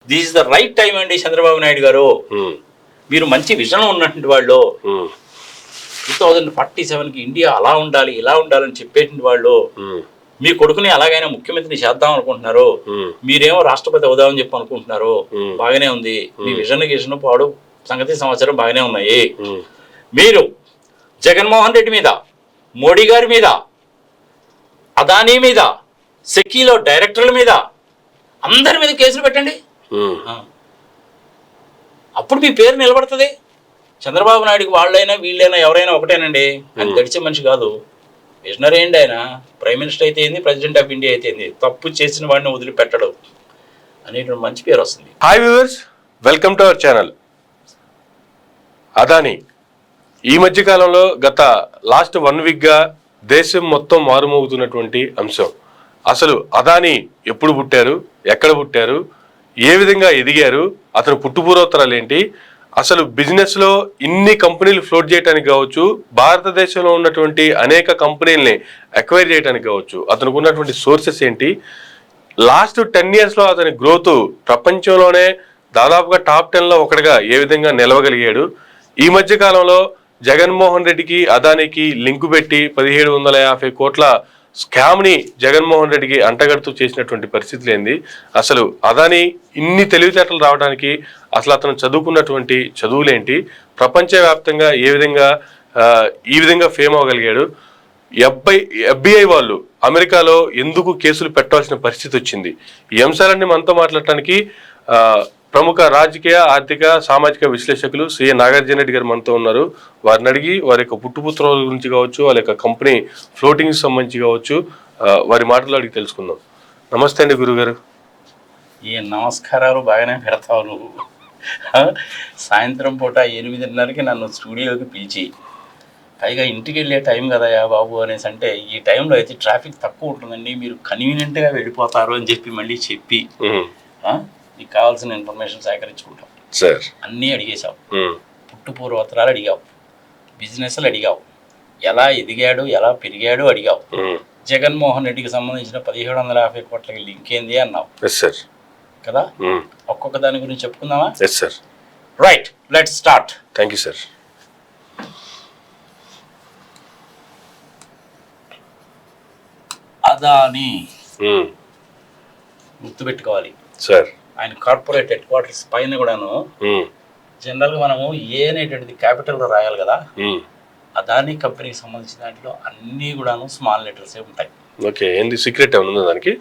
This is the right time అండి చంద్రబాబు నాయుడు గారు. మీరు మంచి విజన్ ఉన్నటువంటి వాళ్ళు, 2047కి ఇండియా అలా ఉండాలి ఇలా ఉండాలని చెప్పేటువంటి వాళ్ళు, మీ కొడుకుని అలాగైనా ముఖ్యమంత్రిని చేద్దాం అనుకుంటున్నారు, మీరేమో రాష్ట్రపతి అవుదామని చెప్పి అనుకుంటున్నారు. బాగానే ఉంది, మీ విజన్ పాడు సంగతి సమాచారం బాగానే ఉన్నాయి. మీరు జగన్మోహన్ రెడ్డి మీద, మోడీ గారి మీద, అదానీ మీద, సెకీలో డైరెక్టర్ల మీద, అందరి మీద కేసులు పెట్టండి. అప్పుడు మీ పేరు నిలబడుతుంది. చంద్రబాబు నాయుడుకి వాళ్ళైనా వీళ్ళైనా ఎవరైనా ఒకటేనండి. ఆయన గడిచే మనిషి కాదు, విజనరీ ఏంటి. ఆయన ప్రైమ్ మినిస్టర్ అయితే ఏంది, ప్రెసిడెంట్ ఆఫ్ ఇండియా అయితే ఏంది, తప్పు చేసిన వాడిని వదిలిపెట్టడు అనేటువంటి మంచి పేరు వస్తుంది. Hi viewers, welcome to our channel. Adani ఈ మధ్య కాలంలో గత లాస్ట్ 1 వీక్గా దేశం మొత్తం మారుమోగుతున్నటువంటి అంశం. అసలు అదానీ ఎప్పుడు పుట్టారు, ఎక్కడ పుట్టారు, ఏ విధంగా ఎదిగారు, అతను పుట్టుపూర్వోత్తరాలు ఏంటి, అసలు బిజినెస్లో ఇన్ని కంపెనీలు ఫ్లోట్ చేయడానికి కావచ్చు, భారతదేశంలో ఉన్నటువంటి అనేక కంపెనీలని అక్వైర్ చేయడానికి కావచ్చు, అతనికి ఉన్నటువంటి సోర్సెస్ ఏంటి, లాస్ట్ 10 yearsలో అతని గ్రోత్ ప్రపంచంలోనే దాదాపుగా టాప్ 10లో ఒకటిగా ఏ విధంగా నిలవగలిగాడు, ఈ మధ్య కాలంలో జగన్మోహన్ రెడ్డికి అదానికి లింకు పెట్టి 1750 కోట్ల స్కామ్ని జగన్మోహన్ రెడ్డికి అంటగడుతూ చేసినటువంటి పరిస్థితులు ఏంది, అసలు అదానీ ఇన్ని తెలివితేటలు రావడానికి అసలు అతను చదువుకున్నటువంటి చదువులేంటి, ప్రపంచవ్యాప్తంగా ఈ విధంగా ఫేమ్ అవ్వగలిగాడు, FBI వాళ్ళు అమెరికాలో ఎందుకు కేసులు పెట్టాల్సిన పరిస్థితి వచ్చింది, ఈ అంశాలన్నీ మనతో మాట్లాడటానికి ప్రముఖ రాజకీయ, ఆర్థిక, సామాజిక విశ్లేషకులు సిఏ నాగార్జున రెడ్డి గారు మనతో ఉన్నారు. వారిని అడిగి వారి యొక్క పుట్టుపుత్రాల గురించి కావచ్చు, వాళ్ళ యొక్క కంపెనీ ఫ్లోటింగ్ సంబంధించి కావచ్చు, వారి మాటలు అడిగి తెలుసుకుందాం. నమస్తే అండి గురుగారు. ఈ నమస్కారాలు బాగానే పెడతావు నువ్వు. సాయంత్రం పూట 8:30కి నన్ను స్టూడియోకి పిలిచి, పైగా ఇంటికి వెళ్ళే టైం కదయా బాబు అనేసి అంటే, ఈ టైంలో అయితే ట్రాఫిక్ తక్కువ ఉంటుందండి, మీరు కన్వీనియంట్గా వెళ్ళిపోతారు అని చెప్పి మళ్ళీ చెప్పి నీకు కావాల్సిన ఇన్ఫర్మేషన్ సేకరించుకుంటాం. సార్ అన్నీ అడిగేశావు, పుట్టుపూర్వోత్తరాలు అడిగావు, బిజినెస్లు అడిగావు, ఎలా ఎదిగాడు ఎలా పెరిగాడు అడిగావు, జగన్మోహన్ రెడ్డికి సంబంధించిన 1750 కోట్లకి లింక్ ఏంది అన్నావు కదా. ఒక్కొక్క దాని గురించి చెప్పుకుందామా? Right, let's start. Thank you sir. Adani గుర్తుపెట్టుకోవాలి సార్. ఆయన కార్పొరేట్ హెడ్ క్వార్టర్స్ పైన కూడాను జనరల్గా మనము ఏ అనేటువంటిది క్యాపిటల్లో రాయాలి కదా. అదానీ కంపెనీకి సంబంధించిన దాంట్లో అన్నీ కూడాను స్మాల్ లెటర్సే ఉంటాయి. ఓకే, ఏంది సీక్రెట్ ఏమైనా ఉందా దానికి?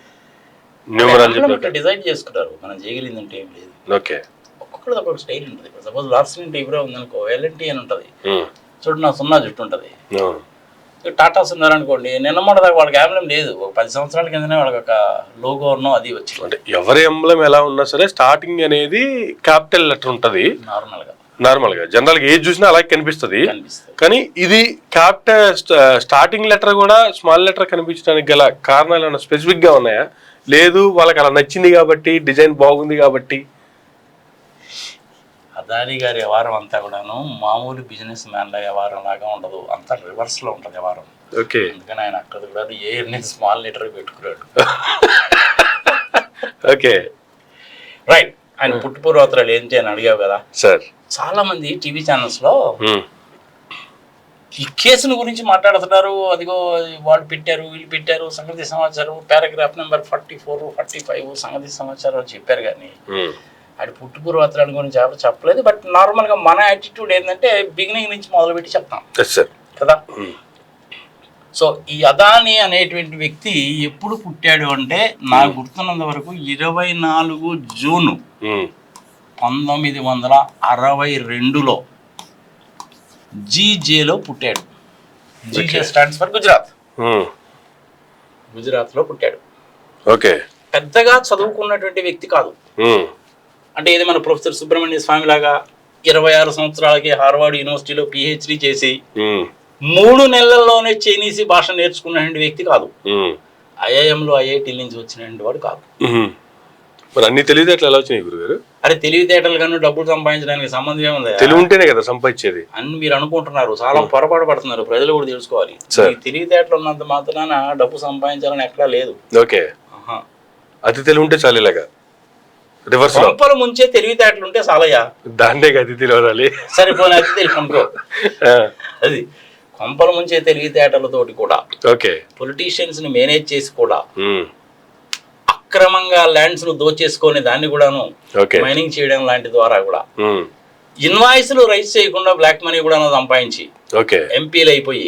డిజైన్ చేసుకుంటారు, మనం చేయగలిగిందంటే ఏం లేదు. ఓకే, ఒక్కొక్కటి ఒక్కొక్క స్టైల్ ఉంటుంది. ఇప్పుడు సపోజ్ లార్సన్ టైప్లో ఉందనుకో, ఎల్ఎన్టీ అని ఉంటుంది, చూడు నా సున్నా జుట్టు ఉంటుంది. టాటాస్ ఉన్నారనుకోండి, నిన్న మొదటి వాళ్ళకి ఎంబ్లం లేదు, ఒక 10 సంవత్సరాల కిందనే వాళ్ళకి ఒక లోగో ఉన్నో అది వచ్చింది. అంటే ఎవరి ఎంబ్లం ఎలా ఉన్నా సరే స్టార్టింగ్ అనేది క్యాపిటల్ లెటర్ ఉంటుంది నార్మల్గా జనరల్గా ఏది చూసినా అలాగే కనిపిస్తుంది. కానీ ఇది క్యాపిటల్ స్టార్టింగ్ లెటర్ కూడా స్మాల్ లెటర్ కనిపించడానికి గల కారణాలు ఏమైనా స్పెసిఫిక్గా ఉన్నాయా? లేదు వాళ్ళకి అలా నచ్చింది కాబట్టి, డిజైన్ బాగుంది కాబట్టి? అదానీ గారి వ్యవహారం అంతా కూడాను మామూలు బిజినెస్ మ్యాన్ల వ్యవహారం లాగా ఉండదు, అంతా రివర్స్లో ఉంటుంది వ్యవహారం. ఓకే, అందుకని ఆయన అక్కడ కూడా ఏ స్మాల్ లెటర్ పెట్టుకున్నాడు. Okay, right. ఆయన పుట్టుపూర్వోత్తరాలు ఏంటి అని అడిగావు కదా సార్. చాలా మంది టీవీ ఛానల్స్లో ఈ కేసును గురించి మాట్లాడుతున్నారు. అదిగో వాళ్ళు పెట్టారు, వీళ్ళు పెట్టారు, సంగతి సమాచారం పారాగ్రాఫ్ నెంబర్ 44, 45 సంగతి సమాచారం చెప్పారు. కానీ అది పుట్టుపూర్వోత్తరాల గురించి ఎవరు చెప్పలేదు. బట్ నార్మల్గా మన యాటిట్యూడ్ ఏంటంటే బిగినింగ్ నుంచి మొదలుపెట్టి చెప్తాం కదా. సో ఈ అదానీ అనేటువంటి వ్యక్తి ఎప్పుడు పుట్టాడు అంటే, నాకు గుర్తున్నంత వరకు 24 జూన్ 1962లో జీజేలో పుట్టాడు. GJ stands for Gujarat. గుజరాత్లో పుట్టాడు. ఓకే, పెద్దగా చదువుకున్నటువంటి వ్యక్తి కాదు. అంటే ఇది మన ప్రొఫెసర్ సుబ్రహ్మణ్య స్వామి లాగా 26 సంవత్సరాలకి హార్వర్డ్ యూనివర్సిటీలో PhD చేసి 3 నెలల్లోనే చైనీస్ భాష నేర్చుకున్నటువంటి వ్యక్తి కాదు. IIMలో IIT నుంచి వచ్చినటువంటి వాడు కాదు. మరి అన్ని తెలివితేటలు ఎలా వచ్చినాయి గురుగారు? అరే తెలివితేటలు కానీ డబ్బులు సంపాదించడానికి సంబంధం ఏముంది? తెలివి ఉంటేనే కదా సంపాదించేది అని మీరు అనుకుంటున్నారు. చాలా పొరపాటు పడుతున్నారు. ప్రజలు కూడా తెలుసుకోవాలి. తెలివితేటలు ఉన్నంత మాత్రాన డబ్బు సంపాదించాలని ఎక్కడా లేదు. ఓకే, అది తెలివి ఉంటే చాలు ఇలాగా. రివర్స్ కొంపలు ముంచే తెలివితేటలుంటే చాలయ్యా, దాన్నే అతిథి వరాలి. సరిపోయిన అతిథి అనుకో. అది కొంపలు ముంచే తెలివితేటలతోటి కూడా ఓకే పొలిటీషియన్స్ ని మేనేజ్ చేసి కూడా అక్రమంగా ల్యాండ్స్ ను దోచేసుకొని దాన్ని కూడాను మైనింగ్ చేయడం లాంటి ద్వారా కూడా ఇన్వాయిస్లు రైజ్ చేయకుండా బ్లాక్ మనీ కూడా సంపాదించి ఎంపీలు అయిపోయి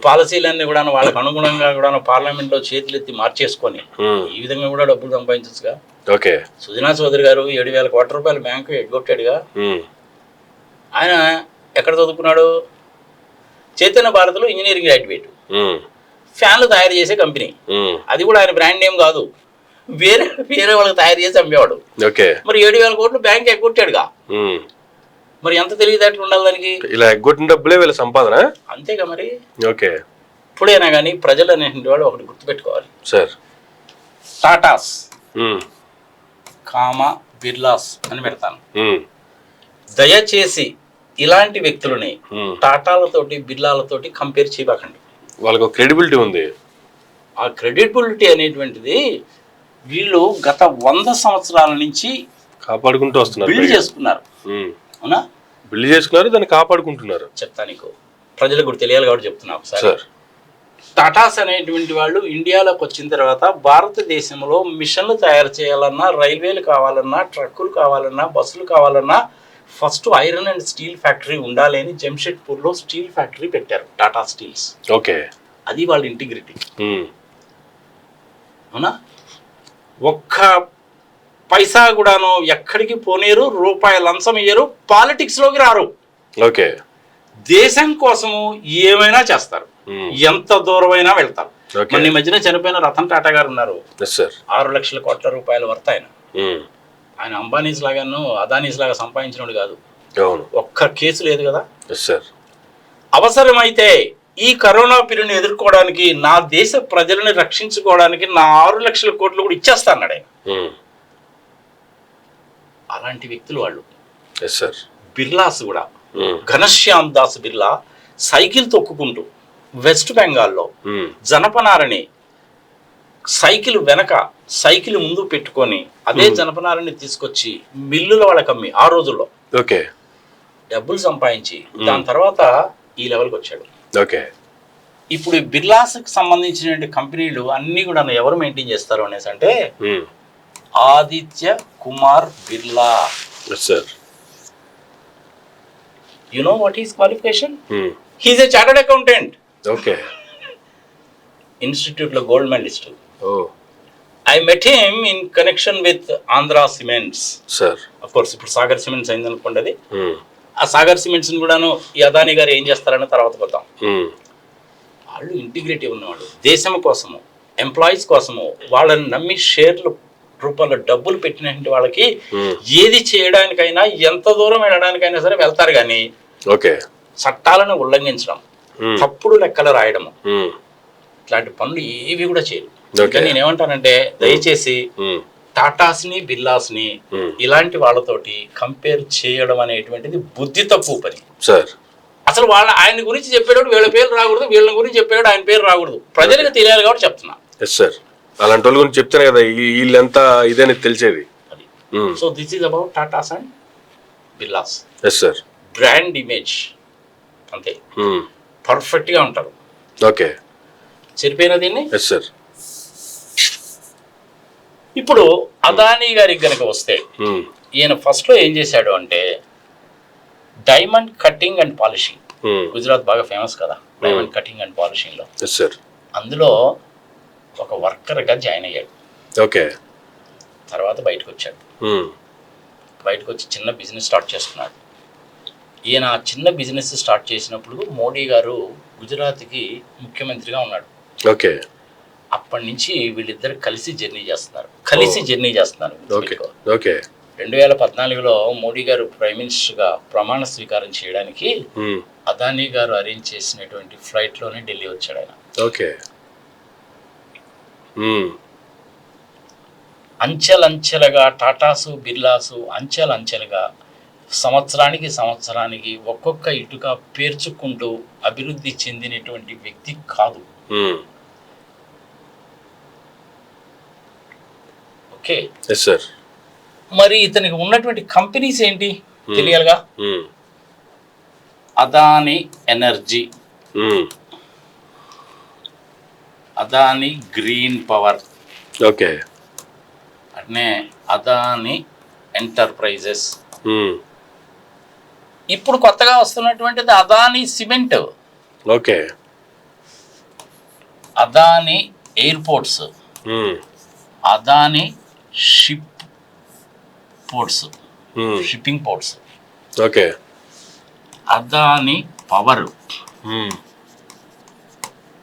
పాలసీలన్నీ కూడా వాళ్ళకి అనుగుణంగా కూడా పార్లమెంట్ లో చేతులెత్తి మార్చేసుకొని ఈ విధంగా కూడా డబ్బులు సంపాదించచ్చుగా. సుజనా చౌదరి గారు 7,000 కోట్ల రూపాయలు బ్యాంకు ఎగ్గొట్టాడుగా. ఆయన ఎక్కడ చదువుకున్నాడు? చైతన్య భారత్లో ఇంజనీరింగ్ గ్రాడ్యుయేట్, ఫ్యాన్లు తయారు చేసే కంపెనీ, అది కూడా ఆయన బ్రాండ్ నేమ్ కాదు, వేరే వేరే వాళ్ళకి తయారు చేసి అమ్మేవాడు. మరి 7,000 కోట్లు బ్యాంక్ ఎగ్గొట్టాడుగా. మరి ఎంత తెలివితేటలు ఉండాలి దానికి? ఇలా ఎగ్గొట్టిన డబ్బులే వీళ్ళ సంపాదన, అంతేగా. మరి ఇప్పుడైనా కానీ ప్రజలు అనేటువంటి వాళ్ళు ఒకటి గుర్తుపెట్టుకోవాలి సార్. టాటాస్ కామా బిర్లాస్ అని పెడతాను. దయచేసి ఇలాంటి వ్యక్తులని టాటాలతోటి బిర్లాలతోటి కంపేర్ చేయకండి. వాళ్ళకు క్రెడిబిలిటీ ఉంది. ఆ క్రెడిబిలిటీ అనేటువంటిది వీళ్ళు గత 100 సంవత్సరాల నుంచి కాపాడుకుంటూ వస్తున్నారు, బిల్డ్ చేసుకున్నారు. అవునా? బిల్డ్ చేసుకున్నారు, దాన్ని కాపాడుకుంటున్నారు. చెప్తా నీకు, ప్రజలకు కూడా తెలియాలి కాబట్టి చెప్తున్నా ఒకసారి. టాటాస్ అనేటువంటి వాళ్ళు ఇండియాలోకి వచ్చిన తర్వాత భారతదేశంలో మిషన్లు తయారు చేయాలన్నా, రైల్వేలు కావాలన్నా, ట్రక్కులు కావాలన్నా, బస్సులు కావాలన్నా first iron and steel factory ఉండాలి అని జంషెడ్పూర్లో స్టీల్ ఫ్యాక్టరీ పెట్టారు, టాటా స్టీల్స్. అది వాళ్ళ ఇంటిగ్రిటీ. అవునా? ఒక్క పైసా కూడాను ఎక్కడికి పోనేరు, రూపాయి లంచం ఇయ్యరు, పాలిటిక్స్ లోకి రారు. దేశం కోసము ఏమైనా చేస్తారు, ఎంత దూరమైనా వెళ్తారు. మన మధ్యన చనిపోయిన రతన్ టాటా గారు ఉన్నారు, 6 లక్షల కోట్ల రూపాయల వర్త. ఆయన అంబానీస్ లాగాను అదానీస్ లాగా సంపాదించినోడు కాదు. ఒక్క కేసు లేదు కదా. అవసరమైతే ఈ కరోనా పీరియడ్ని ఎదుర్కోవడానికి, నా దేశ ప్రజలని రక్షించుకోవడానికి నా 6 లక్షల కోట్లు కూడా ఇచ్చేస్తా అన్నాడు ఆయన. అలాంటి వ్యక్తులు వాళ్ళు. బిర్లాస్ కూడా, ఘనశ్యామ్ దాస్ బిర్లా సైకిల్ తొక్కుకుంటూ వెస్ట్ బెంగాల్లో జనపనారని సైకిల్ వెనక సైకిల్ ముందు పెట్టుకొని అదే జనపనారని తీసుకొచ్చి మిల్లుల వాళ్ళకి అమ్మి ఆ రోజుల్లో డబ్బులు సంపాదించి దాని తర్వాత ఈ లెవెల్కి వచ్చాడు. ఇప్పుడు బిర్లాస్కి సంబంధించిన కంపెనీలు అన్ని కూడా ఎవరు మెయింటైన్ చేస్తారు అనేసి అంటే Aditya Kumar Birla. You know what his qualification? He is a chartered accountant. Institute లో gold medalist. I met him in connection with Andhra Cements. Of course, ఇప్పుడు సాగర్ సిమెంట్స్ అయింది అనుకోండి. అది ఆ సాగర్ సిమెంట్స్ కూడాను ఈ అదానీ గారు ఏం చేస్తారని తర్వాత పోతాం. వాళ్ళు ఇంటిగ్రిటీ ఉన్నవాళ్ళు, దేశం కోసము, ఎంప్లాయీస్ కోసము, వాళ్ళని నమ్మి షేర్లు రూపంలో డబ్బులు పెట్టినటువంటి వాళ్ళకి ఏది చేయడానికైనా, ఎంత దూరం వెళ్ళడానికైనా సరే వెళ్తారు. కానీ చట్టాలను ఉల్లంఘించడం, తప్పుడు లెక్కలు రాయడము, ఇట్లాంటి పనులు ఏవి కూడా చేయరు. నేనేమంటానంటే దయచేసి టాటాస్ ని బిర్లాస్ ని ఇలాంటి వాళ్ళతోటి కంపేర్ చేయడం అనేటువంటిది బుద్ధి తక్కువ పని. అసలు ఆయన గురించి చెప్పేటప్పుడు వీళ్ళ పేరు రాకూడదు, వీళ్ళ గురించి చెప్పేటప్పుడు ఆయన పేరు రాకూడదు. ప్రజలకు తెలియాలి కాబట్టి చెప్తున్నా. అలాంటి వాళ్ళ గురించి చెప్తానే కదా వీళ్ళంతా ఇదని తెలిసేది. So this is about Tatas and Birlas. Brand image అంతే, పర్ఫెక్ట్ గా ఉంటారు. సరిపోయిన దీన్ని. ఇప్పుడు అదానీ గారికి గనక వస్తే, ఈయన ఫస్ట్ లో ఏం చేశాడు అంటే diamond cutting and polishing. Gujarat బాగా ఫేమస్ కదా డైమండ్ కట్టింగ్ అండ్ పాలిషింగ్ లో. అందులో ఒక వర్కర్ గా జాయిన్ అయ్యాడు. తర్వాత బయటకు వచ్చాడు. బయటకు వచ్చి చిన్న బిజినెస్ స్టార్ట్ చేసుకున్నాడు. ఈయన చిన్న బిజినెస్ స్టార్ట్ చేసినప్పుడు మోడీ గారు గుజరాత్కి ముఖ్యమంత్రిగా ఉన్నాడు. అప్పటి నుంచి వీళ్ళిద్దరు కలిసి జర్నీ చేస్తున్నారు. 2014లో మోడీ గారు ప్రైమ్ మినిస్టర్గా ప్రమాణ స్వీకారం చేయడానికి అదానీ గారు అరేంజ్ చేసినటువంటి ఫ్లైట్ లోనే ఢిల్లీ వచ్చాడు ఆయన. అంచెలంచెలుగా టాటాసు బిర్లాసు అంచెలంచెలుగా సంవత్సరానికి ఒక్కొక్క ఇటుక పేర్చుకుంటూ అభివృద్ధి చెందినటువంటి వ్యక్తి కాదు. మరి ఇతనికి ఉన్నటువంటి కంపెనీస్ ఏంటి తెలియాలిగా. Adani energy, Adani green power, okay, అట్నే అదాని ఎంటర్ప్రైజెస్, ఇప్పుడు కొత్తగా వస్తున్నటువంటిది Adani cement, okay, Adani airports, Adani shipping ports, okay, Adani power,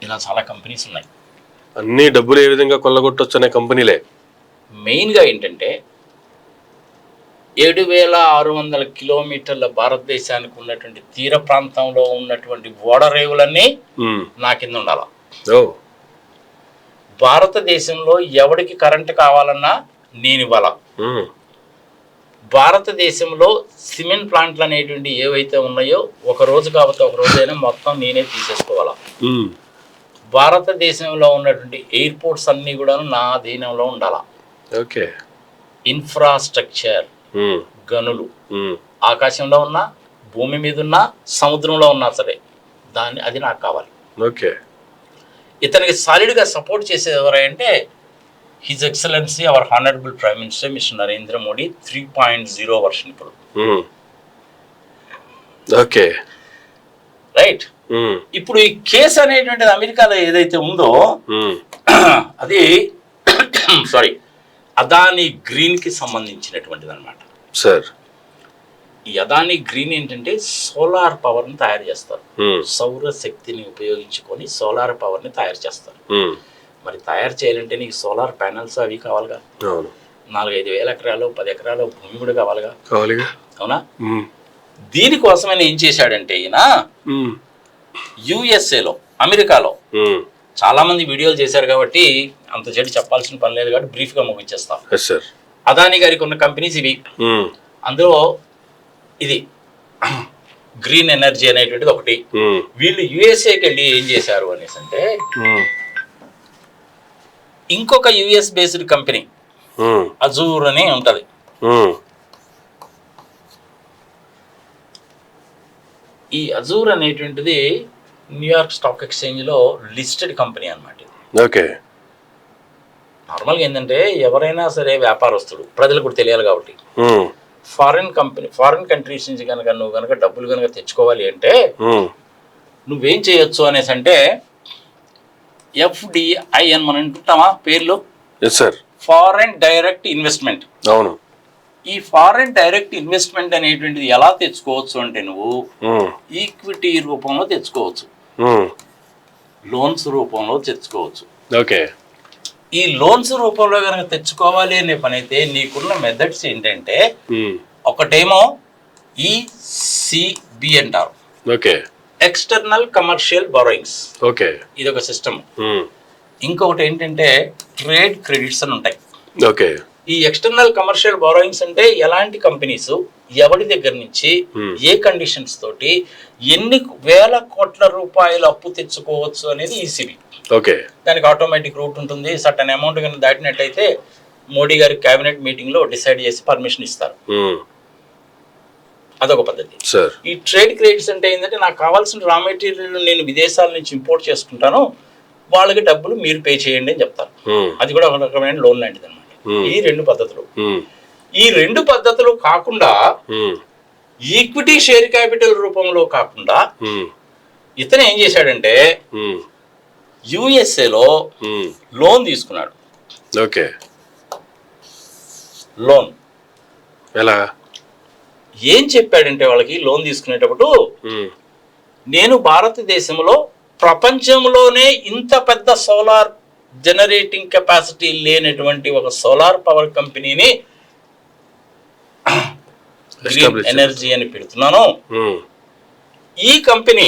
ఇలా చాలా కంపెనీస్ ఉన్నాయి. అన్ని డబ్బులు ఏ విధంగా కొల్లగొట్టొచ్చు అనే కంపెనీలే. మెయిన్గా ఏంటంటే 7,600 కిలోమీటర్ల భారతదేశానికి ఉన్నటువంటి తీర ప్రాంతంలో ఉన్నటువంటి ఓడరేవులన్నీ నా కింద ఉండాల. భారతదేశంలో ఎవడికి కరెంటు కావాలన్నా నేను ఇవ్వాల. భారతదేశంలో సిమెంట్ ప్లాంట్లు అనేటువంటి ఏవైతే ఉన్నాయో ఒక రోజు కాబట్టి ఒక రోజైనా మొత్తం నేనే తీసేసుకోవాలా. భారతదేశంలో ఉన్నటువంటి ఎయిర్పోర్ట్స్ అన్నీ కూడా నా అధీనంలో ఉండాలా. ఓకే, ఇన్ఫ్రాస్ట్రక్చర్, గనులు ఆకాశంలో ఉన్నా, భూమి మీద ఉన్నా, సముద్రంలో ఉన్నా సరే అది నాకు కావాలి. ఓకే, ఇతనికి సాలిడ్గా సపోర్ట్ చేసేది ఎవరంటే his excellency our honourable prime minister mister Narendra Modi 3.0 version ఇప్పుడు. Okay, right. ఇప్పుడు ఈ కేసు అనేటువంటిది అమెరికాలో ఏదైతే ఉందో అది సారీ అదాని గ్రీన్ కి సంబంధించినటువంటిది అనమాట సార్. ఈ అదాని గ్రీన్ ఏంటంటే సోలార్ పవర్ ని తయారు చేస్తారు. సౌర శక్తిని ఉపయోగించుకొని సోలార్ పవర్ ని తయారు చేస్తారు. మరి తయారు చేయాలంటే నీకు సోలార్ ప్యానల్స్ అవి కావాలిగా. 4-5 వేల ఎకరాలు 10 ఎకరాలు భూమి కూడా కావాలిగా. అవునా? దీనికోసమైనా ఏం చేశాడంటే ఈయన యుఎస్ఏలో, అమెరికాలో చాలా మంది వీడియోలు చేశారు కాబట్టి అంత చెడు చెప్పాల్సిన పని లేదు కాబట్టి బ్రీఫ్ గా ముగించేస్తాం. అదాని గారికి ఉన్న కంపెనీస్ ఇవి. అందులో ఇది గ్రీన్ ఎనర్జీ అనేటువంటిది ఒకటి. వీళ్ళు యుఎస్ఏకి వెళ్ళి ఏం చేశారు అనేసి అంటే ఇంకొక యుఎస్ బేస్డ్ కంపెనీ అజూర్ అని ఉంటది. ఈ అజూర్ అనేటువంటిది న్యూయార్క్ స్టాక్ ఎక్స్చేంజ్ లో లిస్టెడ్ కంపెనీ అన్నమాట. ఓకే, నార్మల్గా ఏంటంటే ఎవరైనా సరే వ్యాపారస్తుడు, ప్రజలకు కూడా తెలియాలి కాబట్టి ఫారిన్ కంట్రీస్ నుంచి నువ్వు కనుక డబ్బులు కనుక తెచ్చుకోవాలి అంటే నువ్వేం చేయొచ్చు అనేసి అంటే FDI అని మనం అంటుంటామా పేర్లు, ఫారెన్ డైరెక్ట్ ఇన్వెస్ట్మెంట్. అవును. ఈ ఫారెన్ డైరెక్ట్ ఇన్వెస్ట్మెంట్ అనేటువంటిది ఎలా తెచ్చుకోవచ్చు అంటే నువ్వు ఈక్విటీ రూపంలో తెచ్చుకోవచ్చు, లోన్స్ రూపంలో తెచ్చుకోవచ్చు. ఓకే, ఈ లోన్స్ రూపంలో కనుక తెచ్చుకోవాలి అనే పని అయితే నీకున్న మెథడ్స్ ఏంటంటే ఒకటేమో ECB అంటారు. Okay, external commercial borrowings. Okay, ఇది ఒక సిస్టమ్. ఇంకొకటి ఏంటంటే ట్రేడ్ క్రెడిట్స్ అని ఉంటాయి. ఓకే, ఈ ఎక్స్టర్నల్ కమర్షియల్ బారోయింగ్స్ అంటే ఎలాంటి కంపెనీస్ ఎవరి దగ్గర నుంచి ఏ కండిషన్స్ తోటి ఎన్ని వేల కోట్ల రూపాయలు అప్పు తెచ్చుకోవచ్చు అనేది ECB. ఓకే, దానికి ఆటోమేటిక్ రూట్ ఉంటుంది. సర్టన్ అమౌంట్ కనుక దాటినట్టయితే మోడీ గారి క్యాబినెట్ మీటింగ్ లో డిసైడ్ చేసి పర్మిషన్ ఇస్తారు. అదొక పద్ధతి. ఈ ట్రేడ్ క్రెడిట్స్ అంటే ఏంటంటే నాకు కావాల్సిన రా మెటీరియల్ నేను విదేశాల నుంచి ఇంపోర్ట్ చేసుకుంటాను, వాళ్ళకి డబ్బులు మీరు పే చేయండి అని చెప్తారు. అది కూడా ఒక రకమైన లోన్ లాంటిది అనమాట. ఈ 2 పద్ధతులు. ఈ 2 పద్ధతులు కాకుండా ఈక్విటీ షేర్ క్యాపిటల్ రూపంలో కాకుండా ఇతను ఏం చేశాడంటే యుఎస్ఏలో లోన్ తీసుకున్నాడు. ఓకే, లోన్ ఎలా ఏం చెప్పాడంటే వాళ్ళకి లోన్ తీసుకునేటప్పుడు నేను భారతదేశంలో ప్రపంచంలోనే ఇంత పెద్ద సోలార్ జనరేటింగ్ కెపాసిటీ లేనటువంటి ఒక సోలార్ పవర్ కంపెనీని గ్రీన్ ఎనర్జీ అని పెడుతున్నాను. ఈ కంపెనీ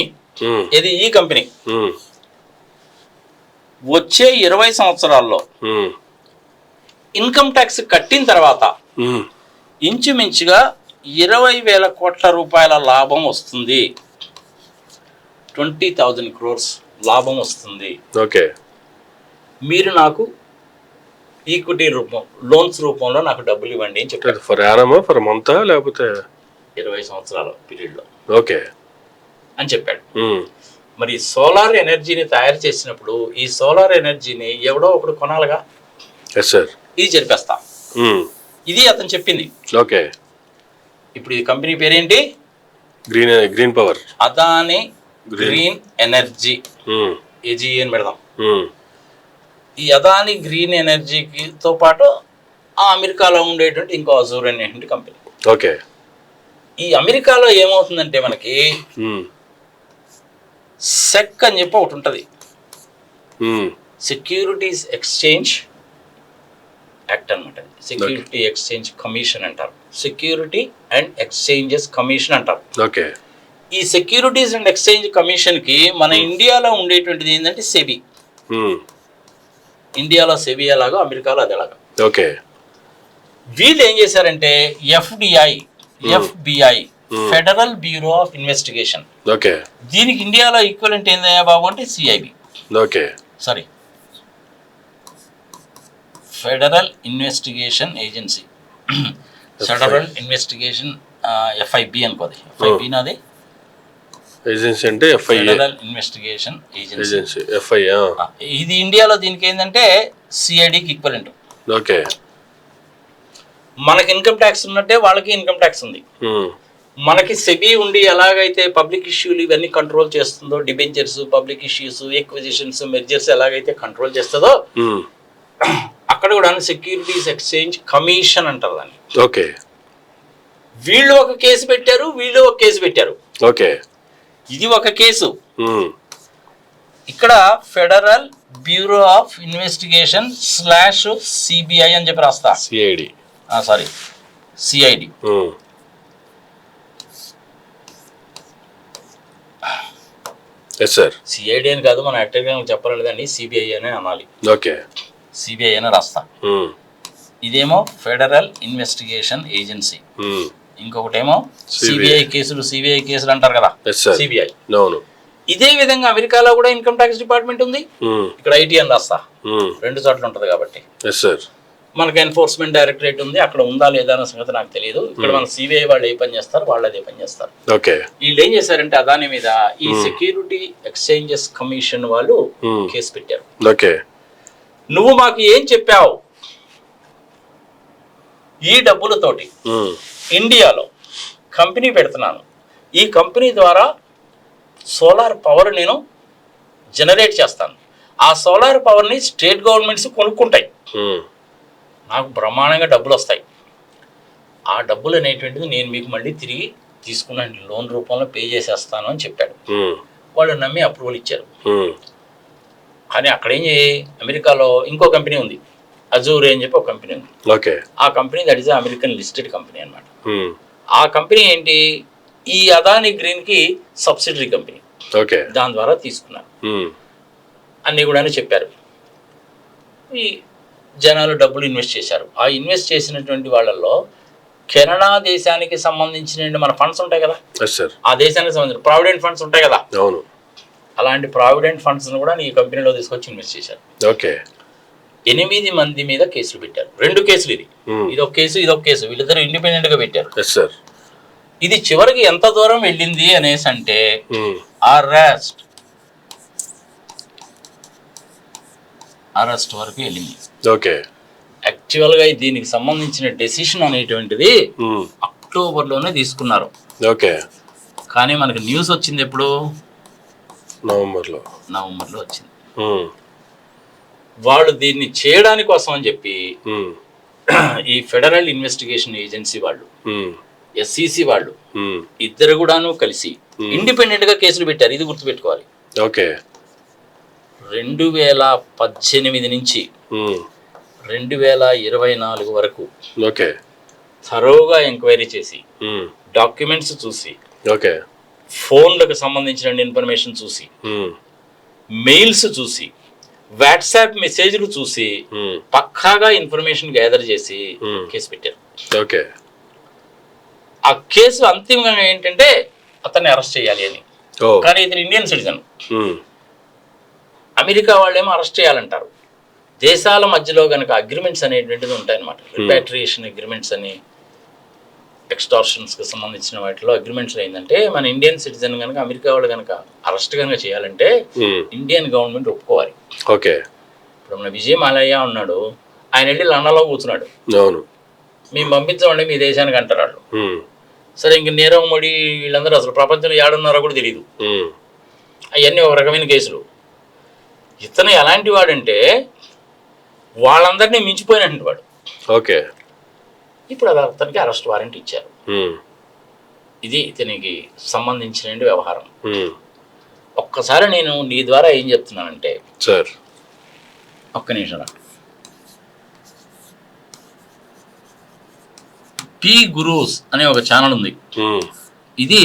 వచ్చే 20 సంవత్సరాల్లో ఇన్కమ్ ట్యాక్స్ కట్టిన తర్వాత ఇంచుమించుగా 20,000 కోట్ల రూపాయల లాభం వస్తుంది. 20,000 crores లాభం వస్తుంది. ఓకే, మీరు నాకు ఈక్విటీ రూపం లోన్స్ రూపంలో నాకు డబ్బులు ఇవ్వండి అని చెప్పారు. ఫర్ యానమా ఫర్ మంతా లేకపోతే 20 సంవత్సరాల పీరియడ్లో ఓకే అని చెప్పాడు. మరి సోలార్ ఎనర్జీని తయారు చేసినప్పుడు ఈ సోలార్ ఎనర్జీని ఎవడో ఒకడు కొనాలిగా. Yes sir. ఇది జరిపేస్తా. ఇది అతను చెప్పింది. ఓకే. ఇప్పుడు ఈ కంపెనీ పేరేంటి? Green power, Adani green energy, AG అని పెడదాం. ఈ అదాని గ్రీన్ ఎనర్జీతో పాటు ఆ అమెరికాలో ఉండేటువంటి ఇంకో అజూర్ అనేటువంటి కంపెనీ. ఓకే. ఈ అమెరికాలో ఏమవుతుందంటే మనకి సెక్ అని చెప్పి ఒకటి ఉంటుంది, సెక్యూరిటీస్ ఎక్స్చేంజ్ యాక్ట్ అనమాట. సెక్యూరిటీ ఎక్స్చేంజ్ కమిషన్ అంటారు, సెక్యూరిటీ అండ్ ఎక్స్చేంజెస్ కమిషన్ అంటారు. ఓకే. ఈ సెక్యూరిటీస్ అండ్ ఎక్స్చేంజ్ కమిషన్ కి మన ఇండియాలో ఉండేటువంటిది ఏంటంటే సెబీ. ఇండియాలో సెబీ ఎలాగో అమెరికాలో అది ఎలాగో. ఓకే. వీళ్ళు ఏం చేశారంటే FBI federal bureau of investigation. Okay. దీనికి ఇండియాలో ఈక్వలెంట్ ఏందయ్యా బాబు అంటే CIB. Okay. Sorry, federal investigation agency. Federal investigation FIB అనుకోది. ఎఫ్ఐబి నాది ఏజెన్సీ అంటే ఫెడరల్ ఇన్వెస్టిగేషన్ ఏజెన్సీ. ఎఫ్ఐ. ఇది ఇండియాలో దీనికి ఏంటంటే సిఐడికి ఈక్వలెంట్. ఓకే. మనకి ఇన్కమ్ ట్యాక్స్ ఉన్నట్టే వాళ్ళకి ఇన్కమ్ ట్యాక్స్ ఉంది. మనకి సెబీ ఉండి ఎలాగైతే పబ్లిక్ ఇష్యూలు ఇవన్నీ కంట్రోల్ చేస్తుందో, debentures, public issues, acquisitions, mergers ఎలాగైతే కంట్రోల్ చేస్తుందో అక్కడ కూడా సెక్యూరిటీస్ ఎక్స్చేంజ్ కమిషన్ అంటారు దాన్ని. ఓకే. వీళ్ళు ఒక కేసు పెట్టారు, వీళ్ళు ఒక కేసు పెట్టారు. ఓకే. ఇది ఒక కేసు. ఇక్కడ federal bureau of investigation /CBI అని చెప్పి రాస్తా. CID. Sorry, CID. Yes sir. CID అని కాదు, మనం యాక్టివ్గా చెప్పాలని సిబిఐ అనే అనాలి. ఓకే. సిబిఐ అని రాస్తా. ఇదేమో ఫెడరల్ ఇన్వెస్టిగేషన్ ఏజెన్సీ, ఇంకొకటేమో సిబిఐ కేసులు అంటారు కదా, సిబిఐ. ఇదే విధంగా అమెరికాలో కూడా ఇన్కమ్ ట్యాక్స్ డిపార్ట్మెంట్ ఉంది. ఇక్కడ ఐటీ అని రాస్తా, 2 చోట్ల ఉంటది కాబట్టి. మనకి ఎన్ఫోర్స్మెంట్ డైరెక్టరేట్ ఉంది, అక్కడ ఉందా లేదా అన్న సంగతి నాకు తెలియదు. ఇక్కడ మన సిబిఐ వాళ్ళు ఏ పని చేస్తారు, వాళ్ళు అదే పని చేస్తారు. వీళ్ళు ఏం చేశారంటే అదాని మీద ఈ సెక్యూరిటీ ఎక్స్చేంజెస్ కమిషన్ వాళ్ళు కేసు పెట్టారు. నువ్వు మాకు ఏం చెప్పావు, ఈ డబ్బులతోటి ఇండియాలో కంపెనీ పెడుతున్నాను, ఈ కంపెనీ ద్వారా సోలార్ పవర్ నేను జనరేట్ చేస్తాను, ఆ సోలార్ పవర్ని స్టేట్ గవర్నమెంట్స్ కొనుక్కుంటాయి, నాకు బ్రహ్మాండంగా డబ్బులు వస్తాయి, ఆ డబ్బులు అనేటువంటిది నేను మీకు మళ్ళీ తిరిగి తీసుకున్న లోన్ రూపంలో పే చేసేస్తాను అని చెప్పాడు. వాళ్ళు నమ్మి అప్రూవల్ ఇచ్చారు. కానీ అక్కడేం అమెరికాలో ఇంకో కంపెనీ ఉంది, అజూర్ అని చెప్పి ఒక కంపెనీ ఉంది. ఆ company that is American listed company అనమాట. ఆ కంపెనీ ఏంటి, ఈ అదాని గ్రీన్ కి సబ్సిడరీ కంపెనీ. దాని ద్వారా తీసుకున్నారు అన్నీ కూడా చెప్పారు. ఈ జనాలు డబ్బులు ఇన్వెస్ట్ చేశారు. ఆ ఇన్వెస్ట్ చేసినటువంటి వాళ్ళల్లో కెనడా దేశానికి సంబంధించిన మన ఫండ్స్ ఉంటాయి కదా, ఆ దేశానికి సంబంధించిన ప్రావిడెంట్ ఫండ్స్ ఉంటాయి కదా, అలాంటి ప్రావిడెంట్ ఫండ్స్ కూడా ఈ కంపెనీలో తీసుకొచ్చి ఇన్వెస్ట్ చేశారు. 8 మంది మీద కేసులు పెట్టారు. 2 కేసులు, ఇదొక కేసు, ఇదొక కేసు, వీళ్ళిద్దరు ఇండిపెండెంట్ గా పెట్టారు. ఇది చివరికి ఎంత దూరం వెళ్ళింది అనేసి అంటే అరెస్ట్ వరకు వెళ్ళింది. యాక్చువల్ గా దీనికి సంబంధించిన డెసిషన్ అనేటువంటిది అక్టోబర్లోనే తీసుకున్నారు. కానీ మనకి న్యూస్ వచ్చింది ఎప్పుడు, నవంబర్లో వచ్చింది. వాళ్ళు దీన్ని చేయడానికి కోసం అని చెప్పి ఈ ఫెడరల్ ఇన్వెస్టిగేషన్ ఏజెన్సీ వాళ్ళు, ఎస్ఈసి వాళ్ళు ఇద్దరు కూడాను కలిసి ఇండిపెండెంట్ గా కేసులు పెట్టారు. ఇది గుర్తుపెట్టుకోవాలి. 2018 నుంచి 2024 వరకు థరోగా ఎంక్వైరీ చేసి, డాక్యుమెంట్స్ చూసి, ఫోన్లకు సంబంధించిన ఇన్ఫర్మేషన్ చూసి, మెయిల్స్ చూసి, వాట్సాప్ మెసేజ్లు చూసి పక్కాగా ఇన్ఫర్మేషన్ గ్యాదర్ చేసి కేసు పెట్టారు. ఆ కేసు అంతిమంగా ఏంటంటే అతన్ని అరెస్ట్ చేయాలి అని. కానీ ఇతను ఇండియన్ సిటిజన్. అమెరికా వాళ్ళేమో అరెస్ట్ చేయాలంటారు, దేశాల మధ్యలో కనుక అగ్రిమెంట్స్ అనేటువంటిది ఉంటాయన్నమాట. రిపాట్రియేషన్ అగ్రిమెంట్స్ అని, ఎక్స్టార్షన్స్కి సంబంధించిన వాటిలో అగ్రిమెంట్స్ ఏంటంటే మన ఇండియన్ సిటిజన్ కనుక అమెరికా వాళ్ళు కనుక అరెస్ట్ కనుక చేయాలంటే ఇండియన్ గవర్నమెంట్ ఒప్పుకోవాలి. ఓకే. ఇప్పుడు మన విజయ్ మాలయ్య ఉన్నాడు, ఆయన వెళ్ళి లండన్లో కూర్చున్నాడు, అవును, మేము పంపించమండి మీ దేశానికి అంటారు వాళ్ళు. సరే, ఇంక నీరవ్ మోడీ వీళ్ళందరూ అసలు ప్రపంచంలో ఏడున్నారో కూడా తెలియదు. అవన్నీ ఒక రకమైన కేసులు. ఇతను ఎలాంటి వాడంటే వాళ్ళందరినీ మించిపోయినటువంటి వాడు. ఓకే. ఇప్పుడు అది అతనికి అరెస్ట్ వారెంట్ ఇచ్చారు. ఇది ఇతనికి సంబంధించిన వ్యవహారం. ఒక్కసారి నేను నీ ద్వారా ఏం చెప్తున్నానంటే సార్, ఒక్క నిమిషం, పి గురూస్ అనే ఒక ఛానల్ ఉంది. ఇది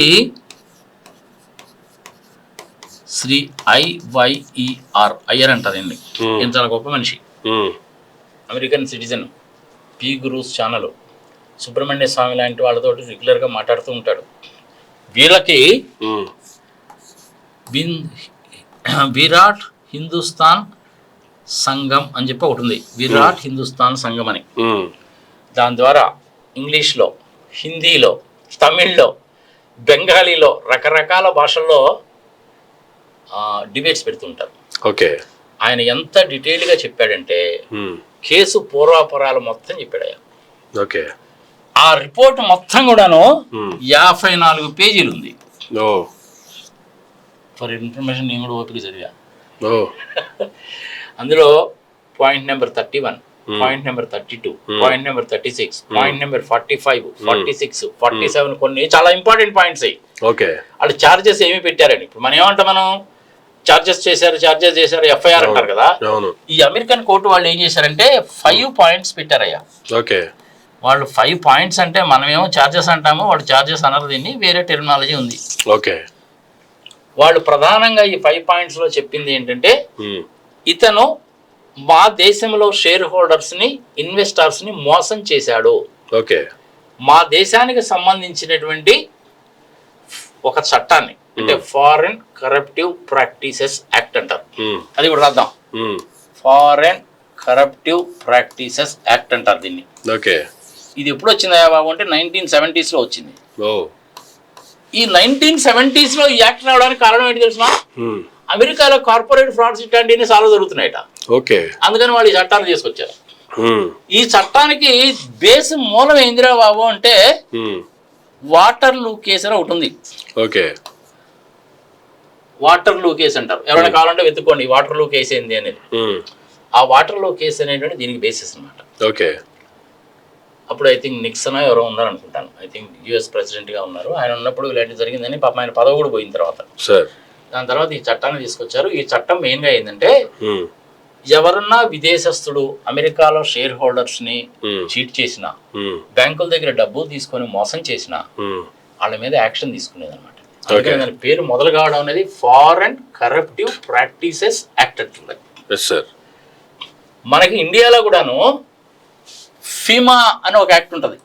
శ్రీ IYER అయ్యర్ అంటారండి. ఈయన చాలా గొప్ప మనిషి, American citizen. P Gurus channel Subramanya Swamy లాంటి వాళ్ళతో రెగ్యులర్గా మాట్లాడుతూ ఉంటాడు. వీళ్ళకి విరాట్ హిందుస్థాన్ సంఘం అని చెప్పి ఒకటి ఉంది, విరాట్ హిందుస్థాన్ సంఘం అని. దాని ద్వారా ఇంగ్లీష్లో, హిందీలో, తమిళ్లో, బెంగాలీలో రకరకాల భాషల్లో డిబేట్స్ పెడుతుంటారు. ఓకే. ఆయన ఎంత డీటెయిల్గా చెప్పాడంటే కేసు పూర్వాపరాలు మొత్తం చెప్పాడు ఆయన. ఓకే. ఆ రిపోర్ట్ మొత్తం కూడాను 54 పేజీలు ఉంది. ఫర్ ఇన్ఫర్మేషన్ నేను కూడా ఓపిక చదివా. అందులో point number 31, point number 32, point number 36, point number 45, 46, 47 కొన్ని చాలా ఇంపార్టెంట్ పాయింట్స్ అయ్యి. ఓకే. వాళ్ళు ఛార్జెస్ ఏమి పెట్టారని. ఇప్పుడు మనం ఏమంటాం, మనం ఛార్జెస్ చేశారు FIR అంటారు కదా. ఈ అమెరికన్ కోర్టు వాళ్ళు ఏం చేశారంటే 5 పాయింట్స్ పెట్టారయ్యా. ఓకే. వాళ్ళు 5 పాయింట్స్ అంటే మనమేమో ఛార్జెస్ అంటాము, వాళ్ళు ఛార్జెస్ అనరు, దీన్ని వేరే టెర్మినాలజీ ఉంది. ఓకే. వాళ్ళు ప్రధానంగా ఈ 5 పాయింట్స్లో చెప్పింది ఏంటంటే ఇతను మా దేశంలో షేర్ హోల్డర్స్ని, ఇన్వెస్టర్స్ని మోసం చేశాడు. ఓకే. మా దేశానికి సంబంధించినటువంటి ఒక చట్టాన్ని, అంటే ఫారెన్ కరప్టివ్ ప్రాక్టీసెస్ యాక్ట్ అంటారు, అది కూడా రాద్దాం. ఫారెన్ కరప్టివ్ ప్రాక్టీసెస్ యాక్ట్ అంటారు దీన్ని. ఓకే. ఇది ఎప్పుడు వచ్చిందా బాబు అంటే 1970s వచ్చింది. ఈ 1970s ఈ యాక్ట్ రావడానికి కారణం ఏంటి తెలుసునా? అమెరికాలో కార్పొరేట్ ఫ్రాడ్స్ ఇట్లాంటివన్నీ చాలా జరుగుతున్నాయట. ఓకే. అందుకని వాళ్ళు ఈ చట్టాన్ని తీసుకొచ్చారు. ఈ చట్టానికి బేస్ మూలం ఏందిరా బాబు అంటే వాటర్లూ కేసు అని ఒకటి ఉంది. ఓకే. వాటర్లూ కేసు అంటారు. ఎవరైనా కావాలంటే వెతుక్కోండి వాటర్లూ కేసు ఏంది అనేది. ఆ వాటర్లూ కేసు అనేటువంటి దీనికి బేసిస్ అనమాట. ఓకే. అప్పుడు ఐ థింక్ నిక్సన్ ఎవరో ఉన్నారు అనుకుంటాను, ఐ థింక్ US ప్రెసిడెంట్గా ఉన్నారు. ఆయన ఉన్నప్పుడు ఇలాంటివి జరిగిందని పాపం ఆయన పదవి కూడా పోయిన తర్వాత. దాని తర్వాత ఈ చట్టాన్ని తీసుకొచ్చారు. ఈ చట్టం మెయిన్గా ఏంటంటే ఎవరన్నా విదేశస్తుడు అమెరికాలో షేర్ హోల్డర్స్ని చీట్ చేసినా, బ్యాంకుల దగ్గర డబ్బు తీసుకొని మోసం చేసినా వాళ్ళ మీద యాక్షన్ తీసుకునేది అనమాట. అందుకని దాని పేరు మొదలు కావడం అనేది ఫారెన్ కరప్టివ్ ప్రాక్టీసెస్ యాక్ట్ అంటుంది. మనకి ఇండియాలో కూడాను ఫిమా అని ఒక యాక్ట్ ఉంటుంది,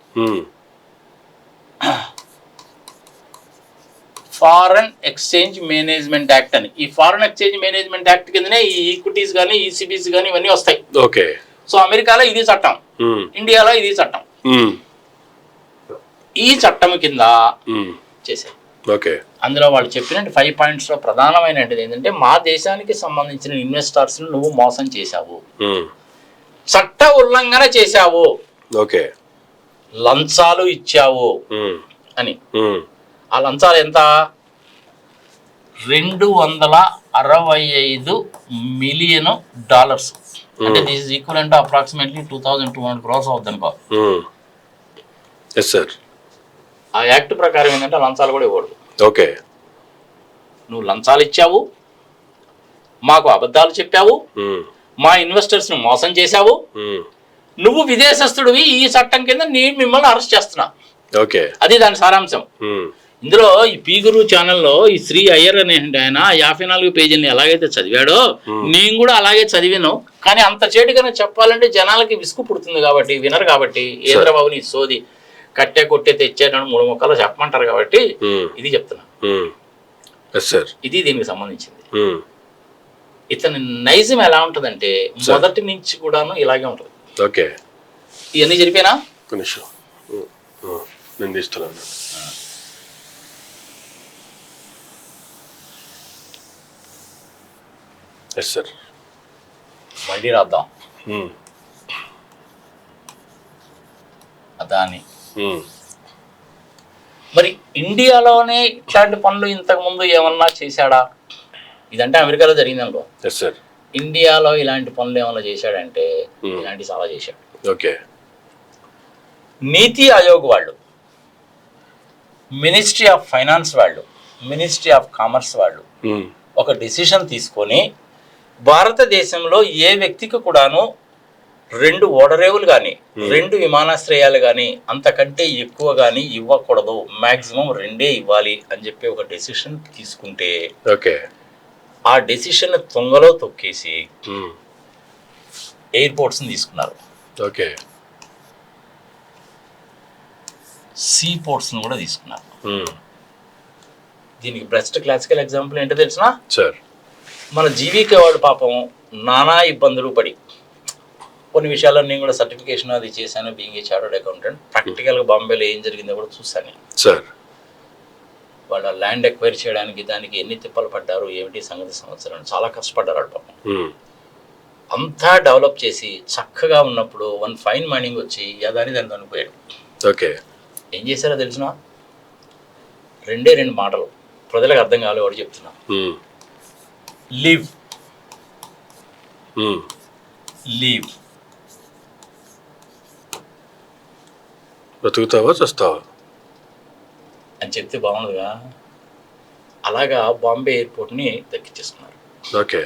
ఫారెన్ ఎక్స్చేంజ్ మేనేజ్మెంట్ యాక్ట్ అని. ఈ ఫారెన్ ఎక్స్చేంజ్ మేనేజ్మెంట్ యాక్ట్ కిందనే ఈ ఈక్విటీస్ కానీ, ECBs కానీ ఇవన్నీ వస్తాయి. ఓకే. సో అమెరికాలో ఇది చట్టం, ఇండియాలో ఇది చట్టం. ఈ చట్టం కింద చేశారు. ఓకే. అందులో వాళ్ళు చెప్పినట్టు 5 పాయింట్స్లో ప్రధానమైనది ఏంటంటే మా దేశానికి సంబంధించిన ఇన్వెస్టర్స్ని నువ్వు మోసం చేశావు, చట్ట ఉల్లంఘన చేశావు, ఓకే, లంచాలు ఇచ్చావు అని. ఆ లంచాలు ఎంత? $265 మిలియన్. అంటే this is equivalent approximately 2200 crores అవుతుంది అనుకో. ఆ యాక్ట్ ప్రకారం ఏంటంటే లంచాలు కూడా ఇవ్వకూడదు. ఓకే. నువ్వు లంచాలు ఇచ్చావు, మాకు అబద్ధాలు చెప్పావు, మా ఇన్వెస్టర్స్ని మోసం చేశావు, నువ్వు విదేశస్తుడివి, ఈ చట్టం కింద నేను మిమ్మల్ని అరెస్ట్ చేస్తున్నా. ఓకే. అది దాని సారాంశం. ఇందులో ఈ పి గురు ఛానల్లో ఈ శ్రీ అయ్యర్ అనే ఆయన 54 పేజీలని ఎలాగైతే చదివాడో నేను కూడా అలాగే చదివాను. కానీ అంత చేటుగా చెప్పాలంటే జనాలకి విసుగు పుడుతుంది కాబట్టి, వినరు కాబట్టి, ఏంద్రబాబు నీ సోది కట్టే కొట్టే తెచ్చాను 3 ముక్కలు చెప్పమంటారు కాబట్టి ఇది చెప్తున్నా. ఇది దీనికి సంబంధించింది. ఇతని నైజం ఎలా ఉంటుందంటే మొదటి నుంచి కూడాను ఇలాగే ఉంటుంది. ఓకే, ఇవన్నీ జరిపానా నిమిషం నేను తీస్తున్నాను. ఎస్ సార్, మళ్ళీ రాద్దాం. అదాని మరి ఇండియాలోనే ఇట్లాంటి పనులు ఇంతకు ముందు ఏమన్నా చేశాడా? ఇదంటే అమెరికాలో జరిగింది అనుకో. Yes sir. ఇండియాలో ఇలాంటి పనులు ఏమన్నా చేశాడంటే ఇలాంటి చాలా చేశాడు. ఓకే. నీతి ఆయోగ్ వాళ్ళు, మినిస్ట్రీ ఆఫ్ ఫైనాన్స్ వాళ్ళు, మినిస్ట్రీ ఆఫ్ కామర్స్ వాళ్ళు ఒక డెసిషన్ తీసుకొని భారతదేశంలో ఏ వ్యక్తికి కూడాను 2 ఓడరేవులు కానీ 2 విమానాశ్రయాలు కానీ అంతకంటే ఎక్కువ కానీ ఇవ్వకూడదు, మ్యాక్సిమం 2 ఇవ్వాలి అని చెప్పి ఒక డెసిషన్ తీసుకుంటే ఓకే, ఆ డెసిషన్ తొంగలో తొక్కేసి ఎయిర్పోర్ట్స్ని తీసుకున్నారు. ఓకే. సీ పోర్ట్స్ని కూడా తీసుకున్నారు. దీనికి బెస్ట్ క్లాసికల్ ఎగ్జాంపుల్ ఏంటో తెలిసిన సార్, మన జీవీకే వాడు పాపం నానా ఇబ్బందులు పడి కొన్ని విషయాల్లో నేను కూడా సర్టిఫికేషన్ అది చేశాను, బీయింగ్ ఏ చార్టర్డ్ అకౌంటెంట్. ప్రాక్టికల్గా బాంబేలో ఏం జరిగిందో కూడా చూశాను సార్. వాళ్ళ ల్యాండ్ ఎక్వైర్ చేయడానికి దానికి ఎన్ని తిప్పలు పడ్డారు, ఏమిటి సంగతి సంవత్సరం చాలా కష్టపడ్డారు వాళ్ళు పాపం. అంతా డెవలప్ చేసి చక్కగా ఉన్నప్పుడు వన్ ఫైన్ మార్నింగ్ వచ్చి యదాని దాన్ని అనుకోయాడు. ఓకే. ఏం చేశారో తెలిసిన 2 మాటలు ప్రజలకు అర్థం కావాలి, వాడు చెప్తున్నా. లీవ్ లీవ్ బతుకుతావా చస్తావా అని చెప్తే బాగుండదుగా. అలాగా బాంబే ఎయిర్పోర్ట్ని దక్కించేసుకున్నారు. ఓకే.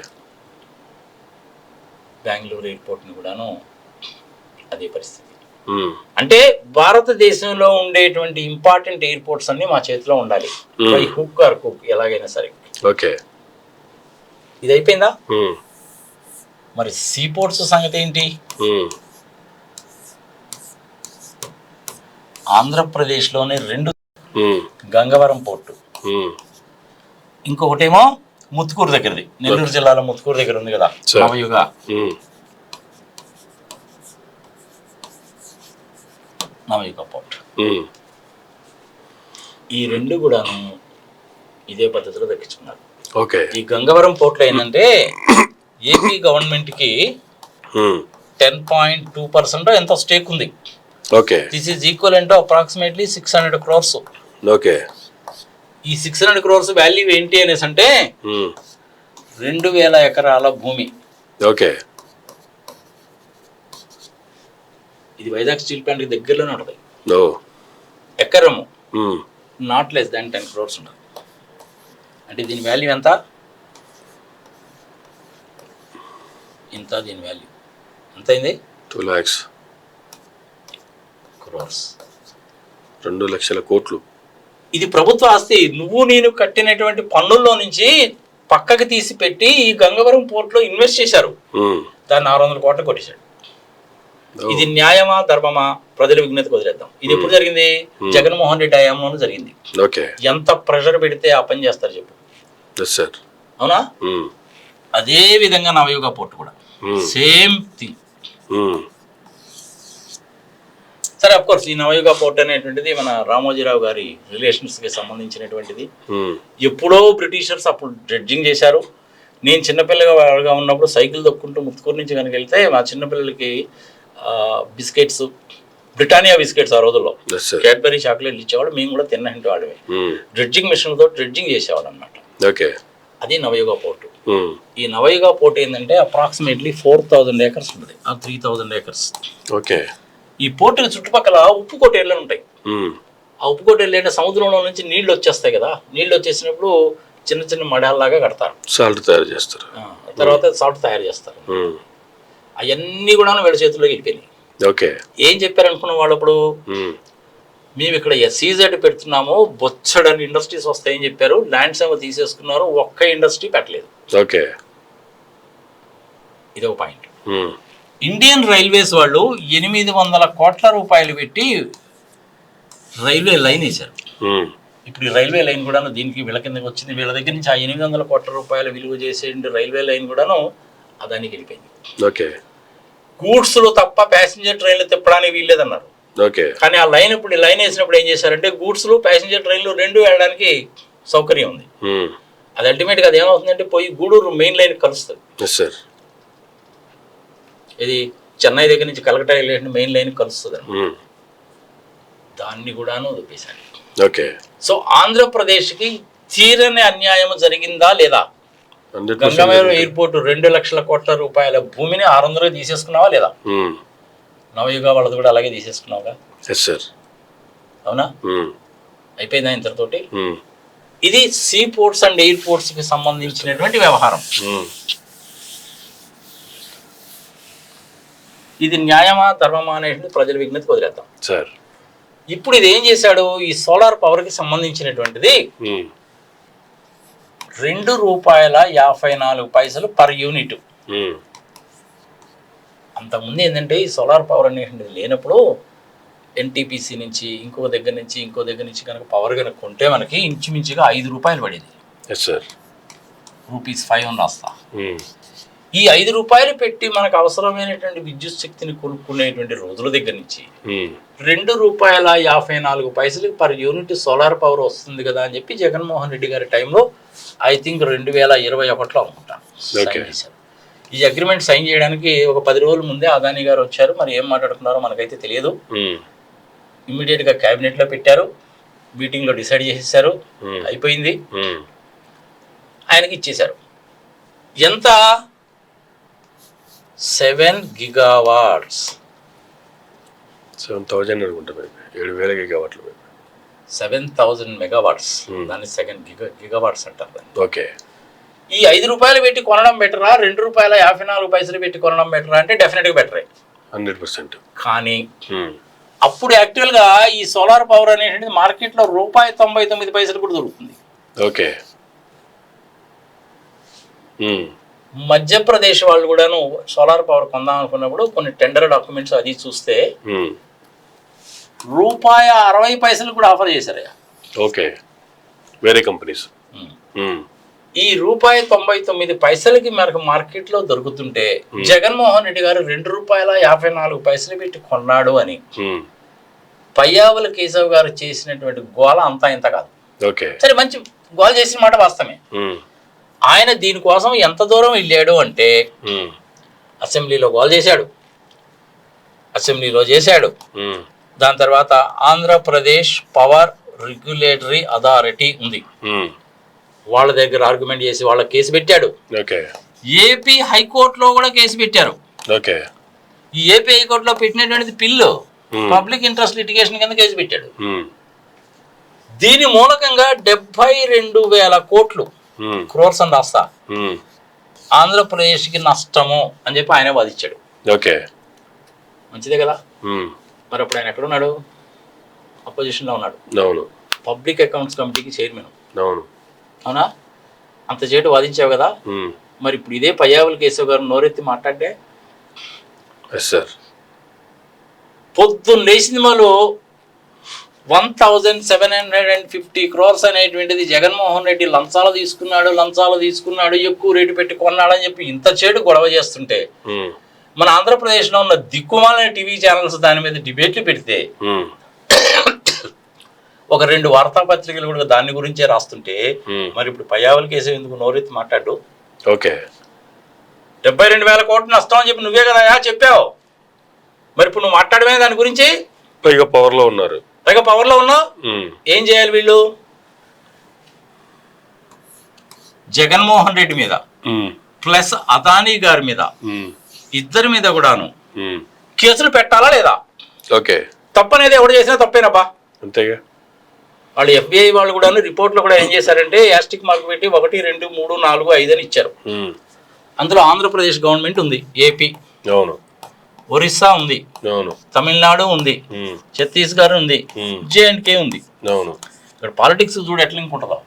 బెంగళూరు ఎయిర్పోర్ట్ని కూడాను అదే పరిస్థితి. అంటే భారతదేశంలో ఉండేటువంటి ఇంపార్టెంట్ ఎయిర్పోర్ట్స్ అన్ని మా చేతిలో ఉండాలి, బై హుక్ ఆర్ కుక్ ఎలాగైనా సరే. ఓకే. ఇది అయిపోయిందా? మరి సీ పోర్ట్స్ సంగతి ఏంటి? ఆంధ్రప్రదేశ్లోనే 2 గంగవరం పోర్టు, ఇంకొకటేమో ముత్తుకూరు దగ్గరది, నెల్లూరు జిల్లాలో ముత్తుకూరు దగ్గర ఉంది కదా నవయుగ. నవయుగ పోర్ట్. ఈ 2 కూడాను ఇదే పద్ధతిలో దక్కించుకున్నారు. ఓకే. ఈ గంగవరం పోర్ట్లో ఏంటంటే ఏపీ గవర్నమెంట్కి 10.2% ఎంతో స్టేక్ ఉంది. Okay. This is equal to approximately 600 crores. Okay. ఈ 600 crores వాల్యూ ఏంటి అనేసి అంటే 2000 ఎకరాల భూమి. ఓకే. ఇది వైజాగ్ స్టీల్ ప్లాంట్కి దగ్గరలోనే ఉంటుంది. ఎకరము నాట్ లెస్ దాన్ 10 crores ఉంటుంది. అంటే దీని వాల్యూ ఎంత? ఇంత. దీని వాల్యూ ఎంత అయింది? 2 lakhs crores. 2 లక్షల కోట్లు. ఇది ప్రభుత్వ ఆస్తి. నువ్వు నేను కట్టినటువంటి పన్నుల్లో నుంచి పక్కకి తీసి పెట్టి ఈ గంగవరం పోర్ట్లో ఇన్వెస్ట్ చేశారు. దాన్ని 600 కోట్లు కొట్టేశాడు. ఇది న్యాయమా ధర్మమా? ప్రజల విజ్ఞతకు వదిలేద్దాం. ఇది ఎప్పుడు జరిగింది? జగన్మోహన్ రెడ్డి హయాంలోనే జరిగింది. ఓకే. ఎంత ప్రెషర్ పెడితే ఆ పని చేస్తారు చెప్పు. అవునా? అదే విధంగా నవయుగ పోర్టు కూడా సేమ్ థింగ్. సరే, అఫ్ కోర్స్ ఈ నవయుగ పోర్ట్ అనేటువంటిది మన రామోజీరావు గారి రిలేషన్స్కి సంబంధించినటువంటిది. ఎప్పుడో బ్రిటిషర్స్ అప్పుడు డ్రెడ్జింగ్ చేశారు. నేను చిన్నపిల్లగా ఉన్నప్పుడు సైకిల్ దొక్కుంటూ ముత్తుకూరు నుంచి కనుక వెళ్తే మా చిన్నపిల్లలకి బిస్కెట్స్, బ్రిటానియా బిస్కెట్స్ ఆ రోజుల్లో, క్యాడ్బరీ చాక్లెట్లు ఇచ్చేవాళ్ళు. మేము కూడా తిన్నట్టు వాళ్ళమే. డ్రెడ్జింగ్ మిషన్లతో డ్రెడ్జింగ్ చేసేవాళ్ళు అనమాట. ఓకే. అది నవయుగ పోర్టు. ఈ నవయుగ పోర్ట్ ఏంటంటే అప్రాక్సిమేట్లీ 4000 acres ఉంటుంది, 3000 acres. ఓకే. ఈ పోర్టుకి చుట్టుపక్కల ఉప్పు కొట్టేళ్ళు ఉంటాయి. ఆ ఉప్పు కొట్టేళ్ళు అంటే సముద్రంలో నుంచి నీళ్లు వచ్చేస్తాయి కదా. నీళ్లు వచ్చేసినప్పుడు చిన్న చిన్న మడాల్లాగా కడతారు, సాల్ట్ తయారు చేస్తారు. తర్వాత సాల్ట్ తయారు చేస్తారు. అవన్నీ కూడా వీళ్ళ చేతుల్లోకి వెళ్ళిపోయినాయి. ఓకే. ఏం చెప్పారు అనుకున్న వాళ్ళు అప్పుడు? మేము ఇక్కడ SEZ పెడుతున్నాము, బొచ్చడని ఇండస్ట్రీస్ వస్తాయని చెప్పారు. ల్యాండ్స్ ఏమో తీసేసుకున్నారు, ఒక్క ఇండస్ట్రీ పెట్టలేదు. ఓకే. ఇది ఒక పాయింట్. ఇండియన్ రైల్వేస్ వాళ్ళు 800 కోట్ల రూపాయలు పెట్టి రైల్వే లైన్ వేశారు. ఇప్పుడు ఈ రైల్వే లైన్ కూడాను దీనికి వీళ్ళ కిందకి వచ్చింది. వీళ్ళ దగ్గర నుంచి ఆ 800 కోట్ల రూపాయల విలువ చేసే రైల్వే లైన్ కూడాను అదానికి వెళ్ళిపోయింది. ఓకే. గూడ్స్లు తప్ప ప్యాసింజర్ ట్రైన్లు తిప్పడానికి వీల్లేదన్నారు. ఓకే. కానీ ఆ లైన్ ఇప్పుడు లైన్ వేసినప్పుడు ఏం చేశారంటే గూడ్స్లు ప్యాసింజర్ ట్రైన్లు రెండు వెళ్ళడానికి సౌకర్యం ఉంది. అది అల్టిమేట్గా అది ఏమవుతుందంటే పోయి గూడూరు మెయిన్ లైన్ కలుస్తుంది. ఇది చెన్నై దగ్గర నుంచి కలకటా మెయిన్ లైన్ కలుస్తుంది. దాన్ని కూడాను చూపేశారు. ఓకే. సో ఆంధ్రప్రదేశ్కి తీరని అన్యాయం జరిగిందా లేదా? గంగమేరు ఎయిర్పోర్ట్ 2 లక్షల కోట్ల రూపాయల భూమిని 600 తీసేసుకున్నావా లేదా? నవయుగ వాళ్ళది కూడా అలాగే తీసేసుకున్నావుగా. అవునా? అయిపోయిందా ఇంతటితోటి? ఇది సీ పోర్ట్స్ అండ్ ఎయిర్పోర్ట్స్ కి సంబంధించినటువంటి వ్యవహారం. ఇది న్యాయమా ధర్మమా అనేది ప్రజల విజ్ఞతకు వదిలేద్దాం సార్. ఇప్పుడు ఇది ఏం చేశాడు, ఈ సోలార్ పవర్ కి సంబంధించినటువంటిది ₹2.54 పర్ యూనిట్. అంతకుముందు ఏంటంటే ఈ సోలార్ పవర్ అనేటువంటిది లేనప్పుడు ఎన్టీపీసీ నుంచి ఇంకో దగ్గర నుంచి కనుక పవర్ కనుక కొంటే మనకి ఇంచుమించుగా ₹5 పడేది. ₹5 అని రాస్తా. ఈ ₹5 పెట్టి మనకు అవసరమైనటువంటి విద్యుత్ శక్తిని కొనుక్కునేటువంటి రోజుల దగ్గర నుంచి ₹2.54 పర్ యూనిట్ సోలార్ పవర్ వస్తుంది కదా అని చెప్పి జగన్మోహన్ రెడ్డి గారి టైంలో ఐ థింక్ 2021లో అనుకుంటాను సైన్ చేశారు. ఈ అగ్రిమెంట్ సైన్ చేయడానికి ఒక 10 రోజుల ముందే అదానీ గారు వచ్చారు. మరి ఏం మాట్లాడుకున్నారో మనకైతే తెలియదు. ఇమ్మీడియట్గా క్యాబినెట్లో పెట్టారు, మీటింగ్లో డిసైడ్ చేసేసారు, అయిపోయింది, ఆయనకి ఇచ్చేశారు. ఎంత? 7 gigawatts. 7,000 అనుకుంటా, 7,000 గిగావాట్లు, 7,000 megawatts. దాన్ని 7 gigawatts అంటారు. ఓకే. ఈ ₹5 పెట్టి కొనడం బెటరా, ₹2.54 పెట్టి కొనడం బెటరా అంటే డెఫినెట్గా బెటరే, 100%. కానీ అప్పుడు యాక్చువల్గా ఈ సోలార్ పవర్ అనేటువంటిది మార్కెట్లో ₹1.99 కూడా దొరుకుతుంది. ఓకే. మధ్యప్రదేశ్ వాళ్ళు కూడాను సోలార్ పవర్ కొందాం అనుకున్నప్పుడు కొన్ని టెండర్ డాక్యుమెంట్స్ అది చూస్తే ₹60 కూడా ఆఫర్ చేశారు. ఓకే. వేరే కంపెనీస్. ఈ ₹99 మనకు మార్కెట్లో దొరుకుతుంటే జగన్మోహన్ రెడ్డి గారు ₹2.54 పెట్టి కొన్నాడు అని పయ్యావుల కేశవ్ గారు చేసినటువంటి గోల అంతా ఇంత కాదు. సరే, మంచి గోల చేసిన మాట వాస్తవమే. ఆయన దీనికోసం ఎంత దూరం వెళ్ళాడు అంటే అసెంబ్లీలో గోల చేశాడు, అసెంబ్లీలో చేశాడు. దాని తర్వాత ఆంధ్రప్రదేశ్ పవర్ రెగ్యులేటరీ అథారిటీ ఉంది, వాళ్ళ దగ్గర ఆర్గ్యుమెంట్ చేసి వాళ్ళ కేసు పెట్టాడు. ఏపీ హైకోర్టులో కూడా కేసు పెట్టారు. ఈ ఏపీ హైకోర్టులో పెట్టినటువంటిది పిల్లు పబ్లిక్ ఇంట్రెస్ట్ లిటిగేషన్ కింద కేసు పెట్టాడు. దీని మూలకంగా 72,000 కోట్లు క్రోర్స్ అని రాస్తా ఆంధ్రప్రదేశ్కి నష్టము అని చెప్పి ఆయన వాదించాడు. మంచిదే కదా. మరి అప్పుడు ఆయన ఎక్కడున్నాడు? అపోజిషన్లో ఉన్నాడు. పబ్లిక్ అకౌంట్స్ కమిటీకి చైర్మన్. అవునా? అంత చేటు వాదించావు కదా. మరి ఇప్పుడు ఇదే పయ్యావుల కేశవ్ గారు నోరెత్తి మాట్లాడే పొద్దున్న లేచింది వాళ్ళు 1,750 crores అనేటువంటిది జగన్మోహన్ రెడ్డి లంచాలు తీసుకున్నాడు, ఎక్కువ రేటు పెట్టి కొన్నాడని చెప్పి ఇంత చేటు గొడవ చేస్తుంటే మన ఆంధ్రప్రదేశ్లో ఉన్న దిక్కుమాలిన టీవీ ఛానల్స్ దాని మీద డిబేట్లు పెడితే ఒక 2 వార్తాపత్రికలు కూడా దాని గురించే రాస్తుంటే మరి ఇప్పుడు పయ్యావుల కేసు ఎందుకు నోరెత్తి మాట్లాడు? 72,000 కోట్లు నష్టం అని చెప్పి నువ్వే కదా చెప్పావు. మరి ఇప్పుడు నువ్వు మాట్లాడమే దాని గురించి. పైగా పవర్లో ఉన్నావు, ఏం చేయాలి వీళ్ళు? జగన్మోహన్ రెడ్డి మీద ప్లస్ అదానీ గారి మీద ఇద్దరి మీద కూడాను కేసులు పెట్టాలా లేదా? తప్పనేది ఎవడు చేసినా తప్పేనబ్బా. అంతేగా. వాళ్ళు FBI వాళ్ళు కూడా రిపోర్ట్లో కూడా ఏం చేశారంటే యాస్టిక్ మార్క్ పెట్టి 1, 2, 3, 4, 5 అని ఇచ్చారు. అందులో ఆంధ్రప్రదేశ్ గవర్నమెంట్ ఉంది, ఏపీ, ఒరిస్సా ఉంది, తమిళనాడు ఉంది, ఛత్తీస్గఢ్ ఉంది, JNK ఉంది. ఇక్కడ పాలిటిక్స్ చూడు ఎట్లా ఉంటుందో.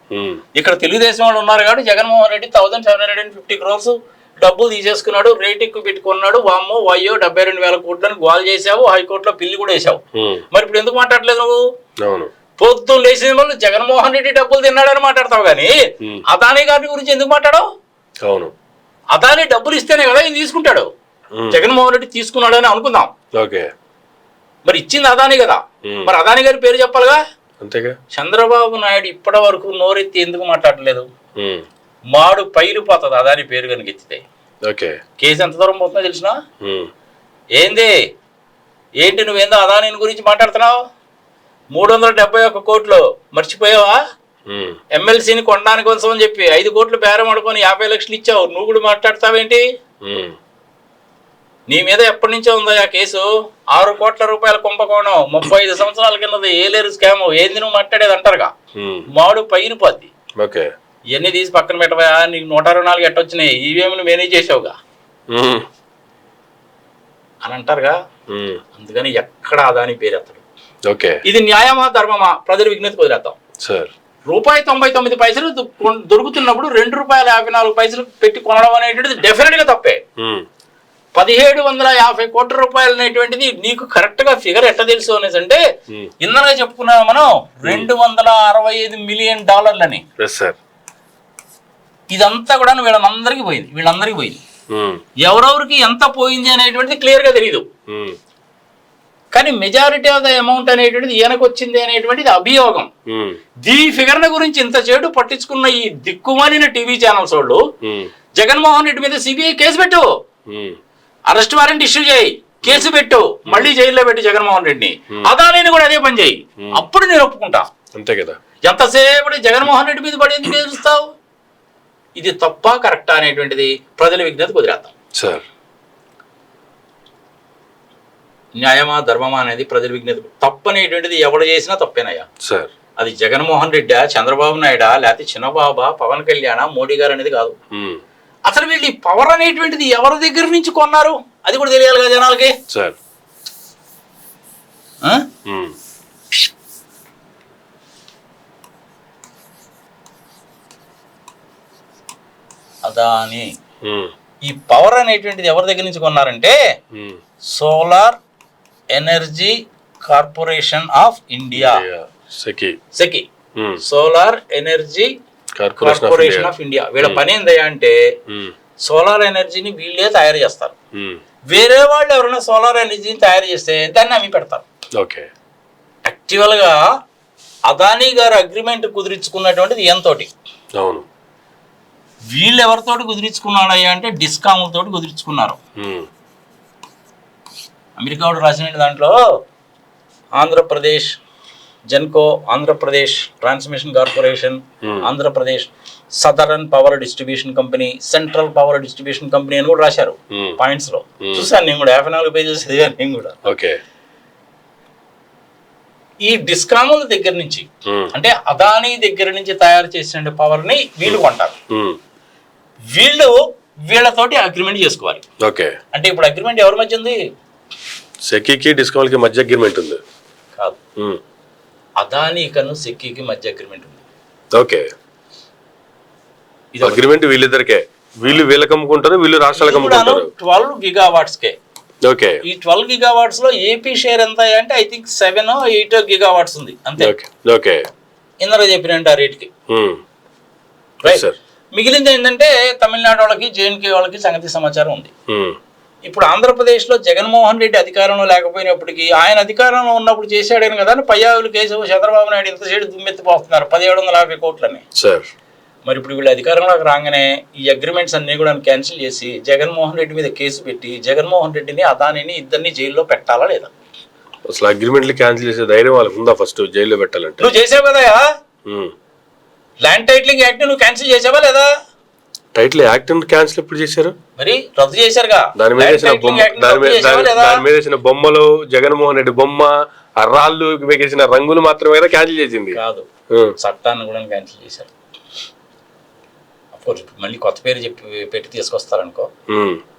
ఇక్కడ తెలుగుదేశం వాళ్ళు ఉన్నారు కాబట్టి జగన్మోహన్ రెడ్డి 1,750 crores డబ్బులు తీసేసుకున్నాడు, రేట్ ఎక్కువ పెట్టుకున్నాడు, వామ్మో వయ్యో 72,000 కోట్లని గోల్ చేసావు, హైకోర్టులో పిల్లి కూడా వేసావు. మరి ఇప్పుడు ఎందుకు మాట్లాడలేదు నువ్వు? పొద్దున్న లేచిన వాళ్ళు జగన్మోహన్ రెడ్డి డబ్బులు తిన్నాడని మాట్లాడతావు కానీ అదానీ గారి గురించి ఎందుకు మాట్లాడవు? అవును, అదానీ డబ్బులు ఇస్తేనే కదా ఈయన తీసుకుంటాడు. జగన్మోహన్ రెడ్డి తీసుకున్నాడు అని అనుకుందాం. ఓకే, మరి ఇచ్చింది అదానీ కదా, మరి అదానీ గారి పేరు చెప్పాలిగా. అంతేగా. చంద్రబాబు నాయుడు ఇప్పటి వరకు నోరెత్తి ఎందుకు మాట్లాడలేదు? మాడు పైలిపోతుంది అదానీ పేరు కనుక ఎత్తితే. ఓకే, కేసు ఎంత దూరం పోతుందో తెలిసినా? ఏంటి నువ్వేందో అదానీ గురించి మాట్లాడుతున్నావు? 371 కోట్లు మర్చిపోయావా? ఎమ్మెల్సీని కొనడానికి కోసం అని చెప్పి 5 కోట్లు బేరం ఆడుకొని 50 లక్షలు ఇచ్చావు. నువ్వు కూడా మాట్లాడతావేంటి? నీ మీద ఎప్పటి నుంచో ఉందా ఆ కేసు? 6 కోట్ల రూపాయల కుంభకోణం, 35 సంవత్సరాల కిందది ఏలేరు స్కామ్. ఏంది నువ్వు మాట్లాడేది అంటారుగా. మాడు పైరిపోద్ది. ఇవన్నీ తీసి పక్కన పెట్టవా? నీకు 124 ఎట్టొచ్చినాయి, ఈవీఎంలు మేనేజ్ చేసావుగా అని అంటారుగా. అందుకని ఎక్కడ అదాని పేరు ఎత్తడు. ఇది న్యాయమా ధర్మమా? ప్రజల విజ్ఞతకు వదిలేద్దాం. ₹1.99 దొరుకుతున్నప్పుడు ₹2.54 పెట్టి కొనడం అనేటువంటిది డెఫినెట్ గా తప్పే. 1750 కోట్ల రూపాయలు అనేటువంటిది నీకు కరెక్ట్ గా ఫిగర్ ఎట్లా తెలుసు అనేసి అంటే, ఇందరగా చెప్పుకున్నాం మనం $265 మిలియన్ అని. ఇదంతా కూడా వీళ్ళందరికీ పోయింది. ఎవరెవరికి ఎంత పోయింది అనేటువంటిది క్లియర్ గా తెలియదు. కానీ మెజారిటీ ఆఫ్ ద అమౌంట్ అనేటువంటిది ఈయనకు వచ్చింది అనేటువంటిది అభియోగం. ఈ ఫిగర్ గురించి ఇంత చేడు పట్టించుకున్న ఈ దిక్కుమాలిన టీవీ ఛానల్స్ వాళ్ళు జగన్మోహన్ రెడ్డి మీద సిబిఐ కేసు పెట్టు, అరెస్ట్ వారెంట్ ఇష్యూ చేయి, కేసు పెట్టు, మళ్ళీ జైల్లో పెట్టి జగన్మోహన్ రెడ్డిని. అదానీని కూడా అదే పని చేయి, అప్పుడు నేను ఒప్పుకుంటా. అంతే కదా. ఎంతసేపు జగన్మోహన్ రెడ్డి మీద పడి ఎందుకు తెలుస్తావు? ఇది తప్ప కరెక్టా అనేటువంటిది ప్రజల విజ్ఞతకు వదిలేద్దాం. న్యాయమా ధర్మమా అనేది ప్రజల విజ్ఞత. తప్పనేటువంటిది ఎవడు చేసినా తప్పేనయ్యా. అది జగన్మోహన్ రెడ్డా, చంద్రబాబు నాయుడా, లేకపోతే చిన్నబాబా, పవన్ కళ్యాణ, మోడీ గారు అనేది కాదు. అసలు వీళ్ళు ఈ పవర్ అనేటువంటిది ఎవరి దగ్గర నుంచి కొన్నారు అది కూడా తెలియాలి కదా జనాలకి. అదాని ఈ పవర్ అనేటువంటిది ఎవరి దగ్గర నుంచి కొన్నారంటే solar energy corporation of India, SECI. Solar energy corporation of India. వీళ్ళ పని ఏందయ్యా అంటే సోలార్ ఎనర్జీని వీళ్ళే తయారు చేస్తారు. వేరే వాళ్ళు ఎవరైనా సోలార్ ఎనర్జీని తయారు చేస్తే దాన్ని అమ్మి పెడతారు. యాక్చువల్ గా అదానీ గారు అగ్రిమెంట్ కుదిరించుకున్నటువంటిది ఎంతోటి. వీళ్ళు ఎవరితోటి కుదిరించుకున్నాడయ్యా అంటే డిస్కాములతోటి కుదిరించుకున్నారు. అమెరికా వాడు రాసిన దాంట్లో Andhra Pradesh Genco, Andhra Pradesh transmission corporation, Andhra Pradesh southern power distribution company, central power distribution company అని కూడా రాశారు పాయింట్స్ లో. చూసాను నేను కూడా, 54 పేజెస్ చదివాను నేను కూడా. ఈ డిస్కాముల దగ్గర నుంచి అంటే అదానీ దగ్గర నుంచి తయారు చేసిన పవర్ ని వీళ్ళు కొంటారు. వీళ్ళతోటి అగ్రిమెంట్ చేసుకోవాలి. అంటే ఇప్పుడు అగ్రిమెంట్ ఎవరి మధ్య ఉంది? సెకీకి డిస్కౌంట్కి మధ్య అగ్రిమెంట్ ఉంది కాదు, అదానీ కను సెకీకి మధ్య అగ్రిమెంట్ ఉంది. ఇది అగ్రిమెంట్ వీళ్ళిద్దరికే. వీళ్ళకి అమ్ముకుంటారు, వీళ్ళు రాష్ట్రాలకు అమ్ముకుంటారు. 12 గిగావాట్స్ కే. ఈ 12 గిగావాట్స్ లో ఏపీ షేర్ ఎంత అంటే ఐ థింక్ 7 or 8 గిగావాట్స్ ఉంది అంతే. ఇందరూ చెప్పినంటే ఆ రేట్కి. మిగిలింది ఏంటంటే తమిళనాడు వాళ్ళకి, జేఎన్కే వాళ్ళకి సంగతి సమాచారం ఉంది. ఇప్పుడు ఆంధ్రప్రదేశ్లో జగన్మోహన్ రెడ్డి అధికారంలో లేకపోయినప్పటికీ ఆయన అధికారంలో ఉన్నప్పుడు చేశాడని కదా పయ్యావులు కేసు చంద్రబాబు నాయుడు ఇంతసేపు దుమ్మెత్తిపోతున్నారు 1750 కోట్లని. మరి ఇప్పుడు వీళ్ళు అధికారంలోకి రాగానే ఈ అగ్రిమెంట్స్ అన్ని కూడా క్యాన్సిల్ చేసి జగన్మోహన్ రెడ్డి మీద కేసు పెట్టి జగన్మోహన్ రెడ్డిని అదానిని ఇద్దరిని జైల్లో పెట్టాలా లేదా? అసలు అగ్రిమెంట్లు క్యాన్సిల్ చేసే ధైర్యం వాళ్ళకి ఉందా? ఫస్ట్ జైల్లో పెట్టాలంటే నువ్వు చేసావు కదా. ల్యాండ్ టైటిలింగ్ యాక్ట్ నువ్వు క్యాన్సిల్ చేసావా లేదా? టైటిల్ యాక్ట్ క్యాన్సిల్ ఎప్పుడు చేశారు? మరి రద్దు చేశారుగా. దాని మీద వేసిన బొమ్మలు, జగన్మోహన్ రెడ్డి బొమ్మ, ఆ రాళ్ళు వేసిన రంగులు మాత్రమే కదా క్యాన్సిల్ చేసింది. కాదు, చట్టాన్ని కూడా క్యాన్సిల్ చేశారు. మళ్ళీ కొత్త పేరు చెప్పి పెట్టి తీసుకొస్తారనుకో.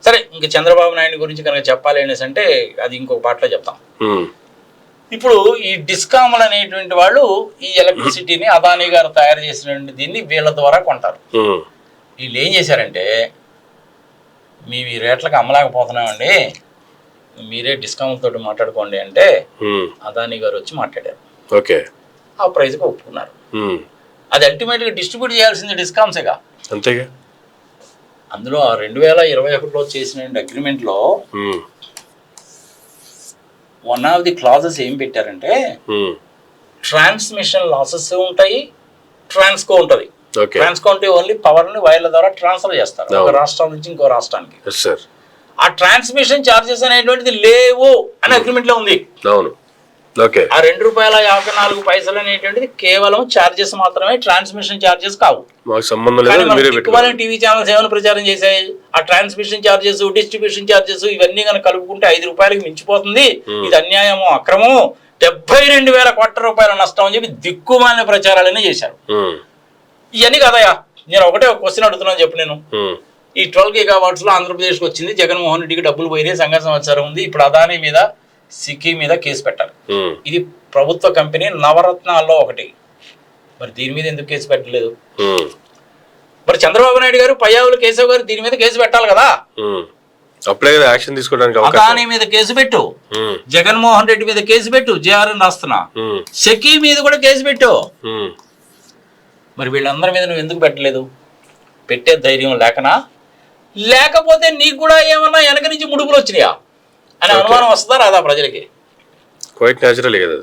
సరే, ఇంక చంద్రబాబు నాయుడు గురించి కనుక చెప్పాలి అనేసి అంటే అది ఇంకొక పాటలో చెప్తాం. ఇప్పుడు ఈ డిస్కాములు అనేటువంటి వాళ్ళు ఈ ఎలక్ట్రిసిటీని అదానీ గారు తయారు చేసిన దీన్ని వీళ్ళ ద్వారా కొంటారు. వీళ్ళు ఏం చేశారంటే మీ రేట్లకు అమ్మలేకపోతున్నామండి, మీరే డిస్కౌంట్ తోటి మాట్లాడుకోండి అంటే అదానీ గారు వచ్చి మాట్లాడారు. ఆ ప్రైస్కి ఒప్పుకున్నారు. అది అల్టిమేట్గా డిస్ట్రిబ్యూట్ చేయాల్సింది డిస్కామ్సేగా. అంతేగా. అందులో 2021లో చేసిన అగ్రిమెంట్లో వన్ ఆఫ్ ది క్లాజెస్ ఏం పెట్టారంటే ట్రాన్స్మిషన్ లాసెస్ ఉంటాయి, ట్రాన్స్కో ఉంటుంది. ట్రాన్స్కో అంటే ఓన్లీ పవర్ని వైర్ల ద్వారా ట్రాన్స్ఫర్ చేస్తారు ఒక రాష్ట్రం నుంచి ఇంకో రాష్ట్రానికి. ఆ ట్రాన్స్మిషన్ ఛార్జెస్ అనేటువంటిది లేవు అని అగ్రిమెంట్లో ఉంది. ఆ ₹2.54 అనేటువంటిది కేవలం ఛార్జెస్ మాత్రమే, ట్రాన్స్మిషన్ ఛార్జెస్ కావు. టీవీ ఛానల్స్ ఏమైనా ప్రచారం చేశాయి, ఆ ట్రాన్స్మిషన్ ఛార్జెస్, డిస్ట్రిబ్యూషన్ ఛార్జెస్ ఇవన్నీ కనుక కలుపుకుంటే ₹5 మించిపోతుంది, ఇది అన్యాయము, అక్రమము, 72,000 కోట్ల రూపాయల నష్టం అని చెప్పి దిక్కుమాలిన ప్రచారాలనే చేశారు. ఇవన్నీ కదయా, నేను ఒకటే ఒక క్వశ్చన్ అడుగుతున్నాను చెప్పు. నేను ఈ 12 GW ఆంధ్రప్రదేశ్కి వచ్చింది, జగన్మోహన్ రెడ్డికి డబ్బులు పోయినాయి, సంఘ సంవత్సరం ఉంది, ఇప్పుడు అదానీ మీద సిక్కీ మీద కేసు పెట్టాలి. ఇది ప్రభుత్వ కంపెనీ, నవరత్నాల్లో ఒకటి. మరి దీని మీద ఎందుకు కేసు పెట్టలేదు? మరి చంద్రబాబు నాయుడు గారు, పయ్యావుల కేశవ్ గారు దీని మీద కేసు పెట్టాలి కదా. అప్పుడే యాక్షన్ తీసుకోవడానికి. అదానీ మీద కేసు పెట్టు, జగన్మోహన్ రెడ్డి మీద కేసు పెట్టు, జేఆర్ఎన్ రాస్తున్నా, సిక్కీ మీద కూడా కేసు పెట్టు. మరి వీళ్ళందరి మీద నువ్వు ఎందుకు పెట్టలేదు? పెట్టే ధైర్యం లేకనా, లేకపోతే నీకు కూడా ఏమన్నా వెనక నుంచి ముడుపులు వచ్చినాయా అని అనుమానం వస్తుందా రాదా ప్రజలకి? క్వైట్ న్యాచురల్ కదా.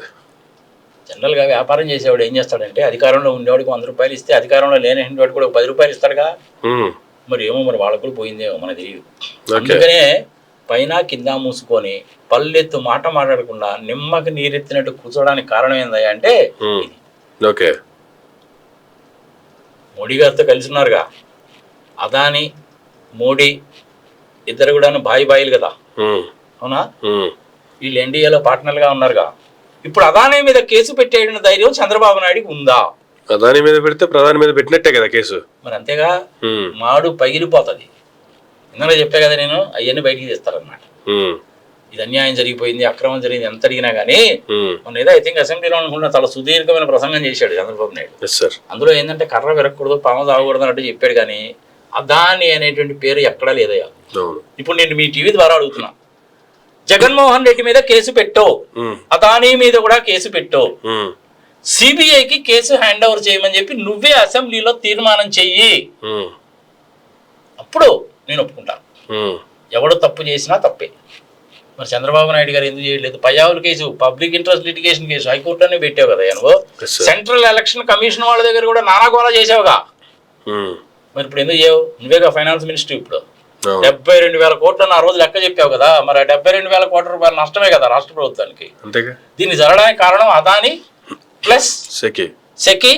జనరల్గా వ్యాపారం చేసేవాడు ఏం చేస్తాడంటే, అధికారంలో ఉండేవాడికి ₹100 ఇస్తే అధికారంలో లేని వాడికి కూడా ₹10 ఇస్తాడుగా. మరి ఏమో, మరి వాళ్ళకు పోయిందేమో మనకు తెలియదు. అందుకనే పైన కింద మూసుకొని పల్లెత్తు మాట మాట్లాడకుండా నిమ్మకి నీరెత్తినట్టు కూర్చోడానికి కారణం ఏందయ్యా అంటే, మోడీ గారితో కలిసి ఉన్నారుగా అదానీ, మోడీ ఇద్దరు కూడా బాయిలు కదా, అవునా? వీళ్ళు ఎన్డీఏలో పార్ట్నర్గా ఉన్నారుగా. ఇప్పుడు అదానీ మీద కేసు పెట్టేయడం ధైర్యం చంద్రబాబు నాయుడికి ఉందా? అదానీ మీద పెడితే ప్రధాని మీద పెట్టినట్టే కదా కేసు. మరి అంతేగా, మాడు పగిలిపోతుంది. ఇందులో చెప్పే కదా నేను, అవన్నీ బయటికి తీస్తారన్నమాట. ఇది అన్యాయం జరిగిపోయింది, అక్రమం జరిగింది ఎంత అడిగినా కానీ, మొన్న ఏదో ఐ థింక్ అసెంబ్లీలో అనుకుంటున్నా చాలా సుదీర్ఘమైన ప్రసంగం చేశాడు చంద్రబాబు నాయుడు. అందులో ఏంటంటే కర్ర విరగకూడదు, పాము తాగకూడదు అన్నట్టు చెప్పాడు. కానీ అదానీ అనేటువంటి పేరు ఎక్కడా లేదయ్యా. ఇప్పుడు నేను మీ టీవీ ద్వారా అడుగుతున్నా, జగన్మోహన్ రెడ్డి మీద కేసు పెట్టు, అదానీ మీద కూడా కేసు పెట్టు, సిబిఐకి కేసు హ్యాండ్ ఓవర్ చేయమని చెప్పి నువ్వే అసెంబ్లీలో తీర్మానం చెయ్యి, అప్పుడు నేను ఒప్పుకుంటాను. ఎవడు తప్పు చేసినా తప్పే. మరి చంద్రబాబు నాయుడు గారు ఎందుకు చేయలేదు? Payyavula case, public interest litigation case హైకోర్టులోనే పెట్టావు కదా నువ్వు. సెంట్రల్ ఎలక్షన్ కమిషన్ వాళ్ళ దగ్గర కూడా నానాగోళ చేసావుగా. మరి ఇప్పుడు ఎందుకు చేయవు? నువ్వేగా ఫైనాన్స్ మినిస్టర్. ఇప్పుడు 72,000 కోట్లు ఆ రోజు లెక్క చెప్పావు కదా. మరి 72,000 కోట్ల రూపాయల నష్టమే కదా రాష్ట్ర ప్రభుత్వానికి. దీన్ని జరగడానికి కారణం Adani plus SECI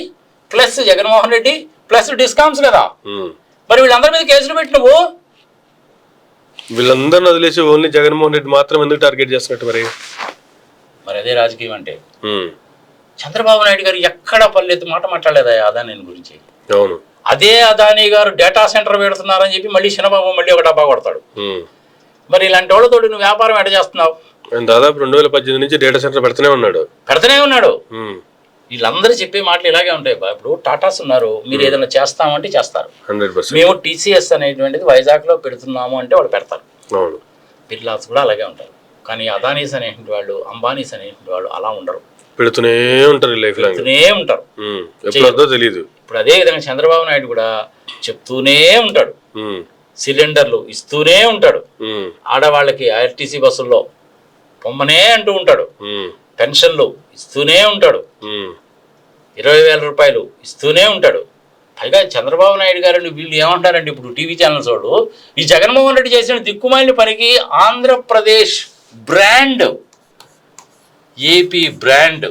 plus Jaganmohan Reddy plus discoms కదా. మరి వీళ్ళందరి మీద కేసులు పెట్టి నువ్వు వీళ్ళందరిని వదిలేసి ఓన్లీ జగన్మోహన్ రెడ్డి మాత్రం ఎందుకు టార్గెట్ చేస్తున్నట్టు? మరి అదే రాజకీయం అంటే. చంద్రబాబు నాయుడు గారు ఎక్కడ పల్లెత్తు మాట మాట్లాడలేదా అదానీ గురించి? అవును. అదే అదానీ గారు డేటా సెంటర్ పెడుతున్నారని చెప్పి మళ్ళీ చిన్నబాబు మళ్ళీ ఒక డబ్బా కొడతాడు. మరి ఇలాంటి వాళ్ళతో నువ్వు వ్యాపారం ఎట చేస్తున్నావు? దాదాపు 2018 నుంచి డేటా సెంటర్ పెడుతూనే ఉన్నాడు. వీళ్ళందరూ చెప్పే మాటలు ఇలాగే ఉంటాయి. ఇప్పుడు టాటాస్ ఉన్నారు, మీరు ఏదైనా చేస్తామంటే చేస్తారు. మేము టీసీఎస్ అనేటువంటిది వైజాగ్లో పెడుతున్నాము అంటే వాళ్ళు పెడతారు. బిర్లాస్ కూడా అలాగే ఉంటారు. కానీ అదానీస్ అనేటువంటి వాళ్ళు, అంబానీస్ అనేటువంటి వాళ్ళు అలా ఉండరు, పెడుతూనే ఉంటారు. తెలియదు. ఇప్పుడు అదే విధంగా చంద్రబాబు నాయుడు కూడా చెప్తూనే ఉంటాడు, సిలిండర్లు ఇస్తూనే ఉంటాడు, ఆడవాళ్ళకి ఆర్టీసీ బస్సుల్లో పొమ్మనే అంటూ ఉంటాడు, పెన్షన్లు ఇస్తూనే ఉంటాడు, 20,000 రూపాయలు ఇస్తూనే ఉంటాడు. పైగా చంద్రబాబు నాయుడు గారు వీళ్ళు ఏమంటారంటే, ఇప్పుడు టీవీ ఛానల్స్ వాడు ఈ జగన్మోహన్ రెడ్డి చేసిన దిక్కుమాలిన పనికి Andhra Pradesh brand, AP brand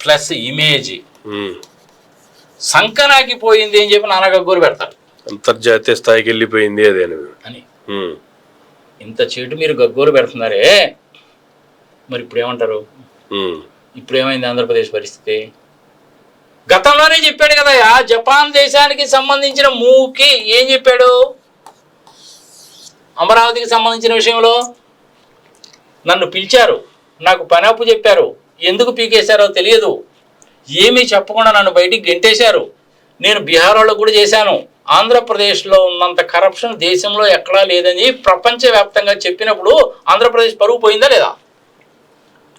plus image సంకనాకి పోయింది అని చెప్పి నానా గగ్గోరు పెడతారు. అంతర్జాతీయ స్థాయికి వెళ్ళిపోయింది అదే అని. ఇంత చేటు మీరు గగ్గోరు పెడుతున్నారే, మరి ఇప్పుడు ఏమంటారు? ఇప్పుడు ఏమైంది ఆంధ్రప్రదేశ్ పరిస్థితి? గతంలోనే చెప్పాడు కదా, జపాన్ దేశానికి సంబంధించిన మూకి ఏం చెప్పాడు? అమరావతికి సంబంధించిన విషయంలో నన్ను పిలిచారు, నాకు పని అప్పు చెప్పారు, ఎందుకు పీకేశారో తెలియదు, ఏమీ చెప్పకుండా నన్ను బయటికి గెంటేశారు. నేను బీహార్ వాళ్ళకు కూడా చేశాను. ఆంధ్రప్రదేశ్లో ఉన్నంత కరప్షన్ దేశంలో ఎక్కడా లేదని ప్రపంచవ్యాప్తంగా చెప్పినప్పుడు ఆంధ్రప్రదేశ్ పరువు పోయిందా లేదా?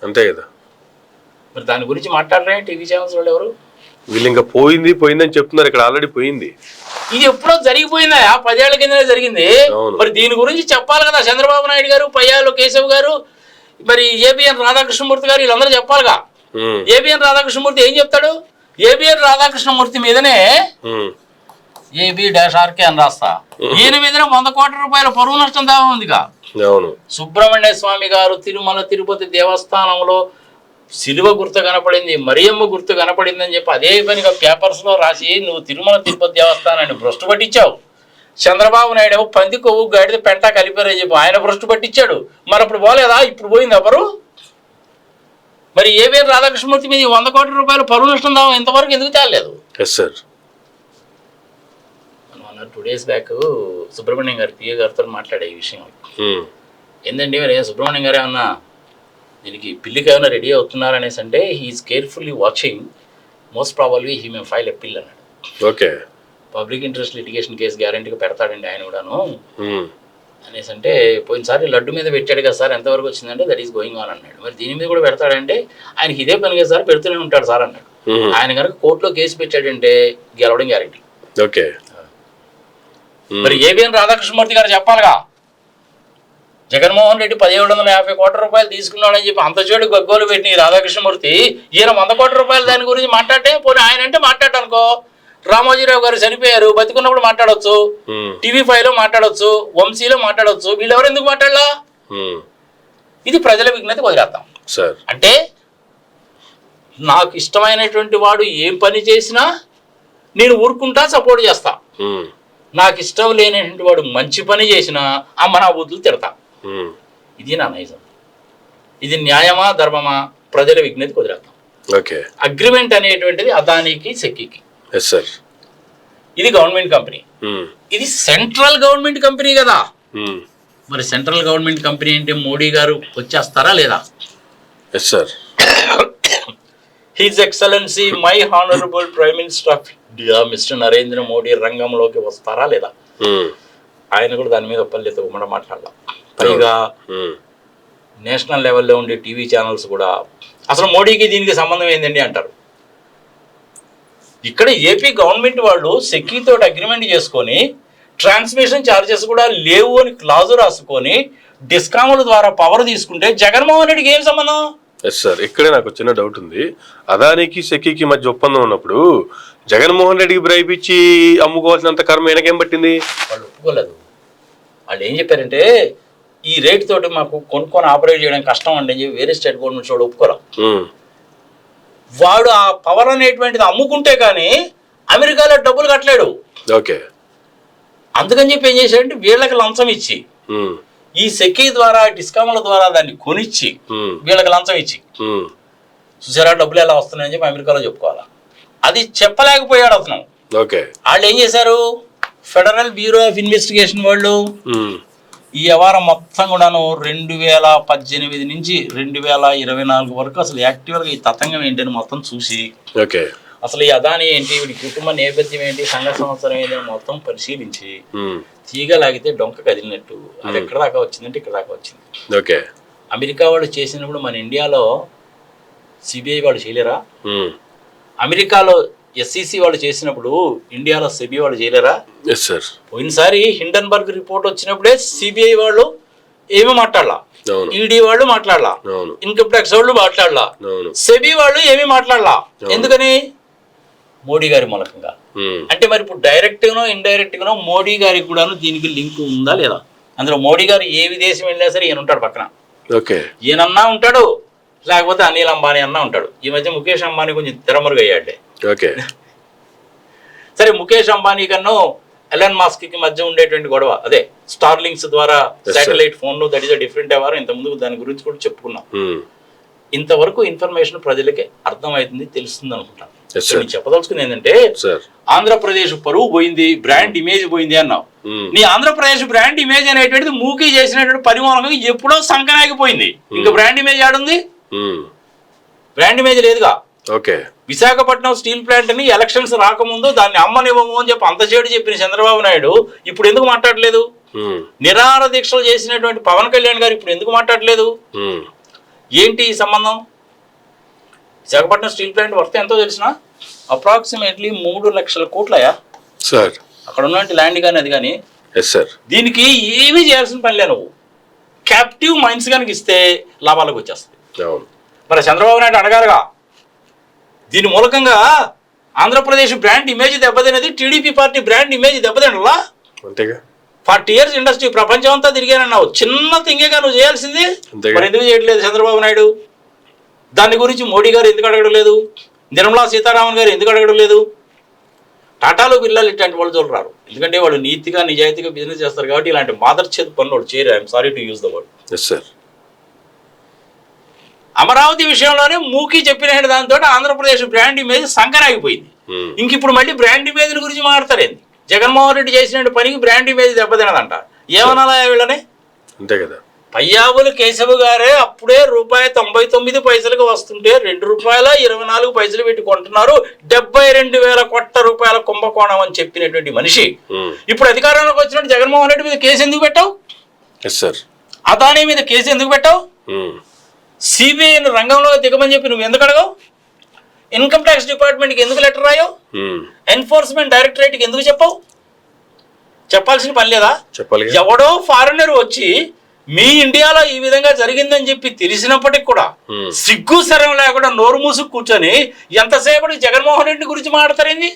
అంతే కదా. మరి దాని గురించి మాట్లాడరే టీవీ ఛానల్స్ వాళ్ళు ఎవరు? వీళ్ళు ఇంకా పోయిందని చెప్తున్నారు, ఇక్కడ ఆల్రెడీ పోయింది. ఇది ఎప్పుడో జరిగిపోయిందా? 10 ఏళ్ల కిందనే జరిగింది. మరి దీని గురించి చెప్పాలి కదా చంద్రబాబు నాయుడు గారు, పయ్యాలు కేశవ్ గారు, మరి ఏబిఎన్ రాధాకృష్ణమూర్తి గారు, వీళ్ళందరూ చెప్పాలిగా. ఏబిఎన్ రాధాకృష్ణమూర్తి ఏం చెప్తాడు? ఏబిఎన్ రాధాకృష్ణమూర్తి మీదనే AB-RK అని రాస్తా, ఈయన మీదనే 100 కోట్ల రూపాయల పరువు నష్టం దావా ఉందిగా. సుబ్రహ్మణ్య స్వామి గారు తిరుమల తిరుపతి దేవస్థానంలో శిలువ గుర్తు కనపడింది, మరియమ్మ గుర్తు కనపడింది అని చెప్పి అదే పనిగా పేపర్స్ లో రాసి నువ్వు తిరుమల తిరుపతి దేవస్థానాన్ని భ్రష్టు పట్టించావు. చంద్రబాబు నాయుడు పంది కొవ్వు గాడిద పెంట కలిపారని చెప్పి ఆయన భ్రష్టు పట్టించాడు. మరి అప్పుడు పోలేదా? ఇప్పుడు పోయింది ఎవరు? మరి ఏబిఎన్ రాధాకృష్ణమూర్తి మీద 100 కోట్ల రూపాయల పరువు నష్టం దావా ఇంతవరకు ఎందుకు తేలేదు? 2 days బ్యాక్ సుబ్రహ్మణ్యం గారు పిఏ గారితో మాట్లాడే ఈ విషయం ఏంటండి, మరి సుబ్రహ్మణ్యం గారే అన్నా దీనికి పిల్లికి ఏమైనా రెడీ అవుతున్నారనేసి అంటే he's carefully watching, most probably he may file a అన్నాడు. Okay, public interest litigation case గ్యారంటీగా పెడతాడండి ఆయన కూడాను అనేసి అంటే, పోయినసారి లడ్డు మీద పెట్టాడు కదా సార్, ఎంతవరకు వచ్చిందంటే దట్ ఈస్ గోయింగ్ ఆన్ అన్నాడు. మరి దీని మీద కూడా పెడతాడంటే ఆయనకి ఇదే పని కదా సార్, పెడుతూనే ఉంటాడు సార్ అన్నాడు. ఆయన కనుక కోర్టులో కేసు పెట్టాడంటే గెలవడం గ్యారంటీ. ఓకే, మరి ఏబిఎన్ రాధాకృష్ణమూర్తి గారు చెప్పాలిగా, జగన్మోహన్ రెడ్డి 1750 కోట్ల రూపాయలు తీసుకున్నాడని చెప్పి అంత చెడు గగ్గోలు పెట్టి రాధాకృష్ణమూర్తి ఈయన 100 కోట్ల రూపాయలు దాని గురించి మాట్లాడితే పోనీ ఆయన అంటే మాట్లాడనుకో. రామోజీరావు గారు చనిపోయారు, బతికున్నప్పుడు మాట్లాడవచ్చు, TV5లో మాట్లాడవచ్చు, వంశీలో మాట్లాడవచ్చు, వీళ్ళెవరు ఎందుకు మాట్లాడలా? ఇది ప్రజల విజ్ఞతకు వదిలేస్తాం. అంటే నాకు ఇష్టమైనటువంటి వాడు ఏం పని చేసినా నేను ఊరుకుంటా, సపోర్ట్ చేస్తా. నాకు ఇష్టం లేనటువంటి వాడు మంచి పని చేసినా అమ్మ నా బూతులు తిడతా. ఇది నా నైజం. ఇది న్యాయమా ధర్మమా ప్రజల విజ్ఞతకు వదిలేస్తాం. అగ్రిమెంట్ అనేటువంటిది అదానికి సెక్కికి. ఇది గవర్నమెంట్ కంపెనీ, ఇది సెంట్రల్ గవర్నమెంట్ కంపెనీ కదా. మరి సెంట్రల్ గవర్నమెంట్ కంపెనీ అంటే మోడీ గారు వచ్చేస్తారా లేదా? His excellency my honourable prime minister of India mister Narendra Modi రంగంలోకి వస్తారా లేదా? ఆయన కూడా దాని మీద పల్లెతో ఉమ్మడ మాట్లాడాల. పైగా నేషనల్ లెవెల్లో ఉండే టీవీ ఛానల్స్ కూడా అసలు మోడీకి దీనికి సంబంధం ఏంటండి అంటారు. ఇక్కడ ఏపీ గవర్నమెంట్ వాళ్ళు సెక్యూతో అగ్రిమెంట్ చేసుకొని ట్రాన్స్మిషన్ ఛార్జెస్ కూడా లేవు అని క్లాజు రాసుకొని డిస్కాముల ద్వారా పవర్ తీసుకుంటే జగన్మోహన్ రెడ్డికి ఏం సంబంధం? ఇక్కడే నాకు చిన్న డౌట్ ఉంది. అదానికి సెకీకి మధ్య ఒప్పందం ఉన్నప్పుడు జగన్మోహన్ రెడ్డికి బ్రైబ్ ఇచ్చి అమ్ముకోవాల్సినంత కర్మ ఈయనకేం పట్టింది? వాళ్ళు ఒప్పుకోలేదు. వాళ్ళు ఏం చెప్పారంటే ఈ రేట్ తోటి మాకు కొనుక్కొని ఆపరేట్ చేయడం కష్టం అండి అని చెప్పి వేరే స్టేట్ గవర్నమెంట్స్ వాడు ఒప్పుకోలేదు. వాడు ఆ పవర్ అనేటువంటిది అమ్ముకుంటే కానీ అమెరికాలో డబ్బులు కట్టలేడు. అందుకని చెప్పి ఏం చేశాడంటే వీళ్ళకి లంచం ఇచ్చి ఈ సెకీ ద్వారా డిస్కాముల ద్వారా దాన్ని కొనిచ్చి వీళ్ళకి లంచం ఇచ్చి చూసారా డబ్బులు ఎలా వస్తున్నాయని చెప్పి అమెరికాలో చెప్పుకోవాలా. అది చెప్పలేకపోయాడు అతను. వాళ్ళు ఏం చేశారు, ఫెడరల్ బ్యూరో ఆఫ్ ఇన్వెస్టిగేషన్ వాళ్ళు ఈ వ్యవహారం మొత్తం కూడాను 2018 నుంచి 2024 వరకు అసలు యాక్టివ్గా ఈ తతంగం ఏంటని మొత్తం చూసి అసలు ఈ అదాని ఏంటి, వీడి కుటుంబ నేపథ్యం ఏంటి, సంఘ సంవత్సరం ఏంటి మొత్తం పరిశీలించి తీగలాగితే డొంక కదిలినట్టు అది ఎక్కడ దాకా వచ్చిందంటే ఇక్కడ దాకా వచ్చింది. అమెరికా వాళ్ళు చేసినప్పుడు మన ఇండియాలో సిబిఐ వాళ్ళు చేయలేరా? అమెరికాలో SEC వాళ్ళు చేసినప్పుడు ఇండియాలో సెబీ వాళ్ళు చేయలేరా? పోయినసారి హిండన్బర్గ్ రిపోర్ట్ వచ్చినప్పుడే సిబిఐ వాళ్ళు ఏమీ మాట్లాడలా, ఈడీ వాళ్ళు మాట్లాడలా, ఇన్కమ్ ట్యాక్స్ వాళ్ళు మాట్లాడలా, సెబీ వాళ్ళు ఏమీ మాట్లాడలా. ఎందుకని? మోడీ గారి మూలకంగా. అంటే మరి ఇప్పుడు డైరెక్ట్ గానో ఇండైరెక్ట్ గానో మోడీ గారికి కూడా దీనికి లింక్ ఉందా లేదా? అందులో మోడీ గారు ఏ విదేశం వెళ్ళినా సరే ఈయన ఉంటాడు పక్కన. ఈయనన్నా ఉంటాడు, లేకపోతే అనిల్ అంబానీ అన్నా ఉంటాడు. ఈ మధ్య ముఖేష్ అంబానీ కొంచెం తెరమరుగు అయ్యాడే. సరే, ముఖేష్ అంబానీ కన్నా ఎలన్ మాస్క్ కి మధ్య ఉండేటువంటి గొడవ అదే స్టార్ లింక్స్ ద్వారా satellite phone, that is different ఎవరు. ఇంత ముందు దాని గురించి కూడా చెప్పుకున్నాం. ఇంతవరకు ఇన్ఫర్మేషన్ ప్రజలకి అర్థమవుతుంది, తెలుస్తుంది అనుకుంటాను. చెప్పదలుచుకుంది ఏంటంటే ఆంధ్రప్రదేశ్ పరువు పోయింది, బ్రాండ్ ఇమేజ్ పోయింది అన్నావు. నీ ఆంధ్రప్రదేశ్ బ్రాండ్ ఇమేజ్ అనేటువంటిది మూకీ చేసినటువంటి పరిమాణంగా ఎప్పుడో సంకనాగిపోయింది. ఇంకా బ్రాండ్ ఇమేజ్ ఆడుంది? బ్రాండ్ ఇమేజ్ లేదుగా. విశాఖపట్నం స్టీల్ ప్లాంట్ ని ఎలక్షన్స్ రాకముందు దాన్ని అమ్మనివ్వము అని చెప్పి అంత చేడు చెప్పిన చంద్రబాబు నాయుడు ఇప్పుడు ఎందుకు మాట్లాడలేదు? నిరాహార దీక్షలు చేసినటువంటి పవన్ కళ్యాణ్ గారు ఇప్పుడు ఎందుకు మాట్లాడలేదు? ఏంటి ఈ సంబంధం? విశాఖపట్నం స్టీల్ ప్లాంట్ వర్త్ ఎంతో తెలిసిన అప్రాక్సిమేట్లీ 3 లక్షల కోట్లయా సార్. అక్కడ ఉన్నటువంటి ల్యాండ్ కానీ అది కానీ. Yes sir. దీనికి ఏమీ చేయాల్సిన పని లే, నువ్వు క్యాప్టివ్ మైన్స్ కనుక ఇస్తే లాభాలకు వచ్చేస్తుంది. మరి చంద్రబాబు నాయుడు అడగారుగా, దీని మూలకంగా ఆంధ్రప్రదేశ్ బ్రాండ్ ఇమేజ్ దెబ్బతినది, టీడీపీ పార్టీ బ్రాండ్ ఇమేజ్ దెబ్బతినలా. అంతేగా 40 years ఇండస్ట్రీ ప్రపంచం అంతా తిరిగానన్నావు, చిన్న తింగేగా నువ్వు చేయాల్సింది. మరి ఎందుకు చేయట్లేదు చంద్రబాబు నాయుడు? దాని గురించి మోడీ గారు ఎందుకు అడగడం లేదు? నిర్మలా సీతారామన్ గారు ఎందుకు అడగడం లేదు? టాటాలు బిర్లాలు ఇట్లాంటి వాళ్ళు చూడరారు, ఎందుకంటే వాళ్ళు నీతిగా నిజాయితీగా బిజినెస్ చేస్తారు కాబట్టి. ఇలాంటి మాదర్ చేతి పనులు వాళ్ళు చేయరు. I'm sorry to use the word. Yes sir. Amaravati విషయంలోనే మూకీ చెప్పిన దాంతో ఆంధ్రప్రదేశ్ బ్రాండ్ ఇమేజ్ సంకరాగిపోయింది. ఇంక ఇప్పుడు మళ్ళీ బ్రాండ్ ఇమేజ్ గురించి మాట్లాడతారేంది? జగన్మోహన్ రెడ్డి చేసిన పనికి బ్రాండ్ ఇమేజ్ దెబ్బతినదంట. ఏమనాలా వీళ్ళని? అంతే కదా. పయ్యావులు కేశవ్ గారే అప్పుడే ₹99 వస్తుంటే ₹2.24 పెట్టి కొంటున్నారు. 72,000 కోట్ల రూపాయల కుంభకోణం అని చెప్పినటువంటి మనిషి ఇప్పుడు అధికారంలోకి వచ్చినట్టు జగన్మోహన్ రెడ్డి మీద కేసు ఎందుకు పెట్టావు? అదానీ మీద కేసు ఎందుకు పెట్టావు? సిబిఐని రంగంలో దిగమని చెప్పి నువ్వు ఎందుకు అడగవు? ఇన్కమ్ ట్యాక్స్ డిపార్ట్మెంట్కి ఎందుకు లెటర్ రాయవు? ఎన్ఫోర్స్మెంట్ డైరెక్టరేట్కి ఎందుకు చెప్పావు? చెప్పాల్సిన పని లేదా? ఎవడో ఫారినర్ వచ్చి మీ ఇండియాలో ఈ విధంగా జరిగిందని చెప్పి తెలిసినప్పటికి కూడా సిగ్గు శరం లేకుండా నోరు మూసుకు కూర్చొని ఎంతసేపటి జగన్మోహన్ రెడ్డి గురించి మాట్లాడతారేంది?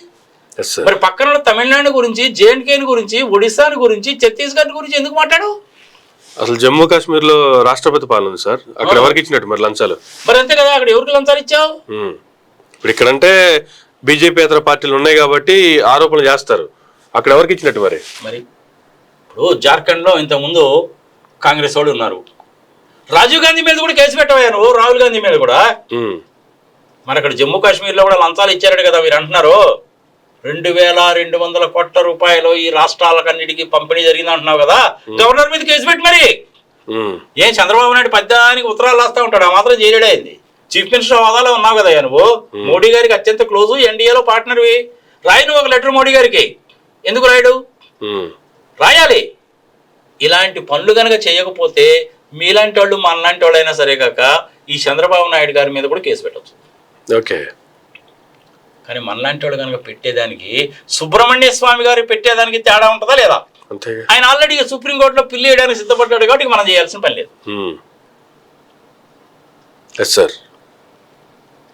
మరి పక్కన తమిళనాడు గురించి, జేఎండ్కేని గురించి, ఒడిశాని గురించి, ఛత్తీస్గఢ్ గురించి ఎందుకు మాట్లాడు? అసలు జమ్మూ కాశ్మీర్ లో రాష్ట్రపతి పాలన ఉంది సార్, అక్కడ ఎవరికి ఇచ్చినట్టు మరి లంచాలు? మరి అంతే కదా, అక్కడ ఎవరికి లంచాలు ఇచ్చావు? ఇప్పుడు ఇక్కడంటే బీజేపీ పార్టీలు ఉన్నాయి కాబట్టి ఆరోపణలు చేస్తారు, అక్కడ ఎవరికి ఇచ్చినట్టు మరి? మరి ఇప్పుడు జార్ఖండ్ లో ఇంతకుముందు కాంగ్రెస్ వాళ్ళు ఉన్నారు, రాజీవ్ గాంధీ మీద కూడా కేసు పెట్టవయ్యా నువ్వు, రాహుల్ గాంధీ మీద కూడా. మరి అక్కడ జమ్మూ కాశ్మీర్ లో కూడా లంచాలు ఇచ్చారట కదా మీరు అంటున్నారు. 2,200 కోట్ల రూపాయలు ఈ రాష్ట్రాలకన్నిటికీ పంపిణీ జరిగింది అంటున్నావు కదా, గవర్నర్ మీద కేసు పెట్టి మరి. ఏం చంద్రబాబు నాయుడు పద్యానికి ఉత్తరాలు రాస్తా ఉంటాడు, ఆ మాత్రం చేయలేడైంది. చీఫ్ మినిస్టర్ హోదాలో ఉన్నావు కదా నువ్వు, మోడీ గారికి అత్యంత క్లోజు, ఎన్డీఏలో పార్ట్నర్వి. రాయి నువ్వు ఒక లెటర్ మోడీ గారికి. ఎందుకు రాయడు? రాయాలి. ఇలాంటి పనులు కనుక చేయకపోతే మీలాంటి వాళ్ళు మనలాంటి వాళ్ళు అయినా సరే కాక ఈ చంద్రబాబు నాయుడు గారి మీద కూడా కేసు పెట్టచ్చు. ఓకే, కానీ మనలాంటి వాళ్ళు కనుక పెట్టేదానికి, సుబ్రహ్మణ్య స్వామి గారు పెట్టేదానికి తేడా ఉంటుందా లేదా? ఆయన ఆల్రెడీ సుప్రీంకోర్టులో పిల్లి వేయడానికి సిద్ధపడ్డాడు కాబట్టి మనం చేయాల్సిన పని లేదు.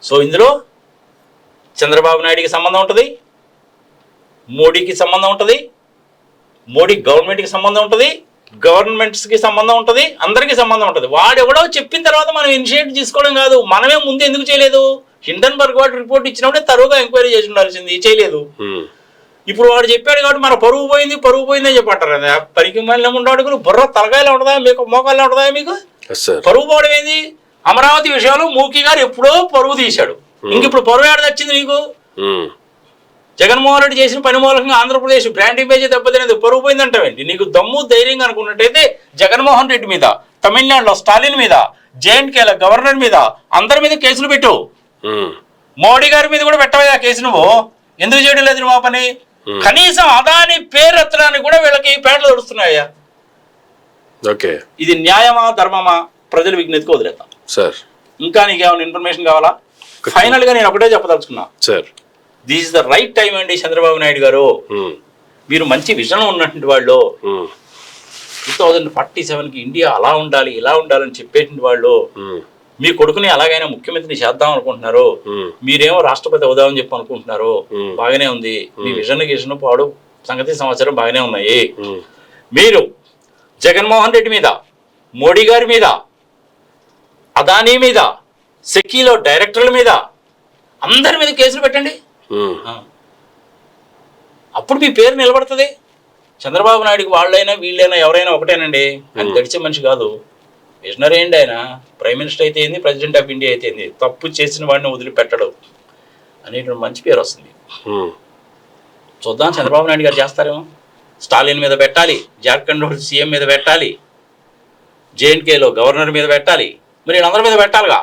సో ఇందులో చంద్రబాబు నాయుడికి సంబంధం ఉంటుంది, మోడీకి సంబంధం ఉంటుంది, మోడీ గవర్నమెంట్కి సంబంధం ఉంటుంది, గవర్నమెంట్స్కి సంబంధం ఉంటుంది, అందరికీ సంబంధం ఉంటుంది. వాడెవడో చెప్పిన తర్వాత మనం ఇనిషియేట్ తీసుకోవడం కాదు. మనమే ముందు ఎందుకు చేయలేదు? హిండన్బర్గ్ వాడు రిపోర్ట్ ఇచ్చినప్పుడే తరువుగా ఎంక్వైరీ చేసి ఉండాల్సింది, చేయలేదు. ఇప్పుడు వాడు చెప్పాడు కాబట్టి మన పరువు పోయింది అని చెప్పంటారు. పరికి మళ్ళీ ఉండవాడు బుర్ర తలకాయలు ఉంటుందా మీకు, మోకాళ్ళు ఉంటుందా మీకు? పరువు పోవడం ఏంది? అమరావతి విషయంలో మూకీ గారు ఎప్పుడో పరువు తీశాడు, ఇంక ఇప్పుడు పరువు ఏడాది వచ్చింది నీకు? జగన్మోహన్ రెడ్డి చేసిన పని మూలంగా ఆంధ్రప్రదేశ్ బ్రాండ్ ఇమేజ్ దెబ్బతినేది, పరువు పోయిందంటావేంటి? నీకు దమ్ము ధైర్యంగా అనుకున్నట్టయితే జగన్మోహన్ రెడ్డి మీద, తమిళనాడులో స్టాలిన్ మీద, జేఎండ్కేల గవర్నర్ మీద, అందరి మీద కేసులు పెట్టు. మోడీ గారి మీద కూడా పెట్టవా కేసు? నువ్వు ఎందుకు చేయడం లేదు నువ్వు ఆ పని? కనీసం అదాని పేరు ఎత్తడానికి కూడా వీళ్ళకి పేటలు దొరుకుతున్నాయా? ఇది న్యాయమా ధర్మమా? ప్రజల విజ్ఞతకు వదిలేద్దాం సార్. ఇంకా నీకేమైనా ఇన్ఫర్మేషన్ కావాలా? ఫైనల్ గా నేను ఒకటే చెప్పదలుచుకున్నా sir, this is the right time అండి. చంద్రబాబు నాయుడు గారు, మీరు మంచి విజన్ ఉన్నటువంటి వాళ్ళు, 2047కి ఇండియా అలా ఉండాలి ఇలా ఉండాలని చెప్పేటువంటి వాళ్ళు, మీ కొడుకుని అలాగైనా ముఖ్యమంత్రిని చేద్దాం అనుకుంటున్నారు, మీరేమో రాష్ట్రపతి అవుదామని చెప్పి అనుకుంటున్నారు. బాగానే ఉంది, మీ విజన్ పాడు సంగతి సమాచారం బాగానే ఉన్నాయి. మీరు జగన్మోహన్ రెడ్డి మీద, మోడీ గారి మీద, అదానీ మీద, సెకీలో డైరెక్టర్ల మీద, అందరి మీద కేసులు పెట్టండి. అప్పుడు మీ పేరు నిలబడుతుంది. చంద్రబాబు నాయుడుకి వాళ్ళైనా వీళ్ళైనా ఎవరైనా ఒకటేనండి, ఆయన గడిచే మనిషి కాదు, విజనరీ అండి. ఆయన ప్రైమ్ మినిస్టర్ అయితే ఏంది, ప్రెసిడెంట్ ఆఫ్ ఇండియా అయితే ఏంది, తప్పు చేసిన వాడిని వదిలిపెట్టడు అనేటువంటి మంచి పేరు వస్తుంది. చూద్దాం చంద్రబాబు నాయుడు గారు చేస్తారేమో. స్టాలిన్ మీద పెట్టాలి, జార్ఖండ్ సీఎం మీద పెట్టాలి, జేఎండ్కేలో గవర్నర్ మీద పెట్టాలి, మరి వీళ్ళందరి మీద పెట్టాలిగా.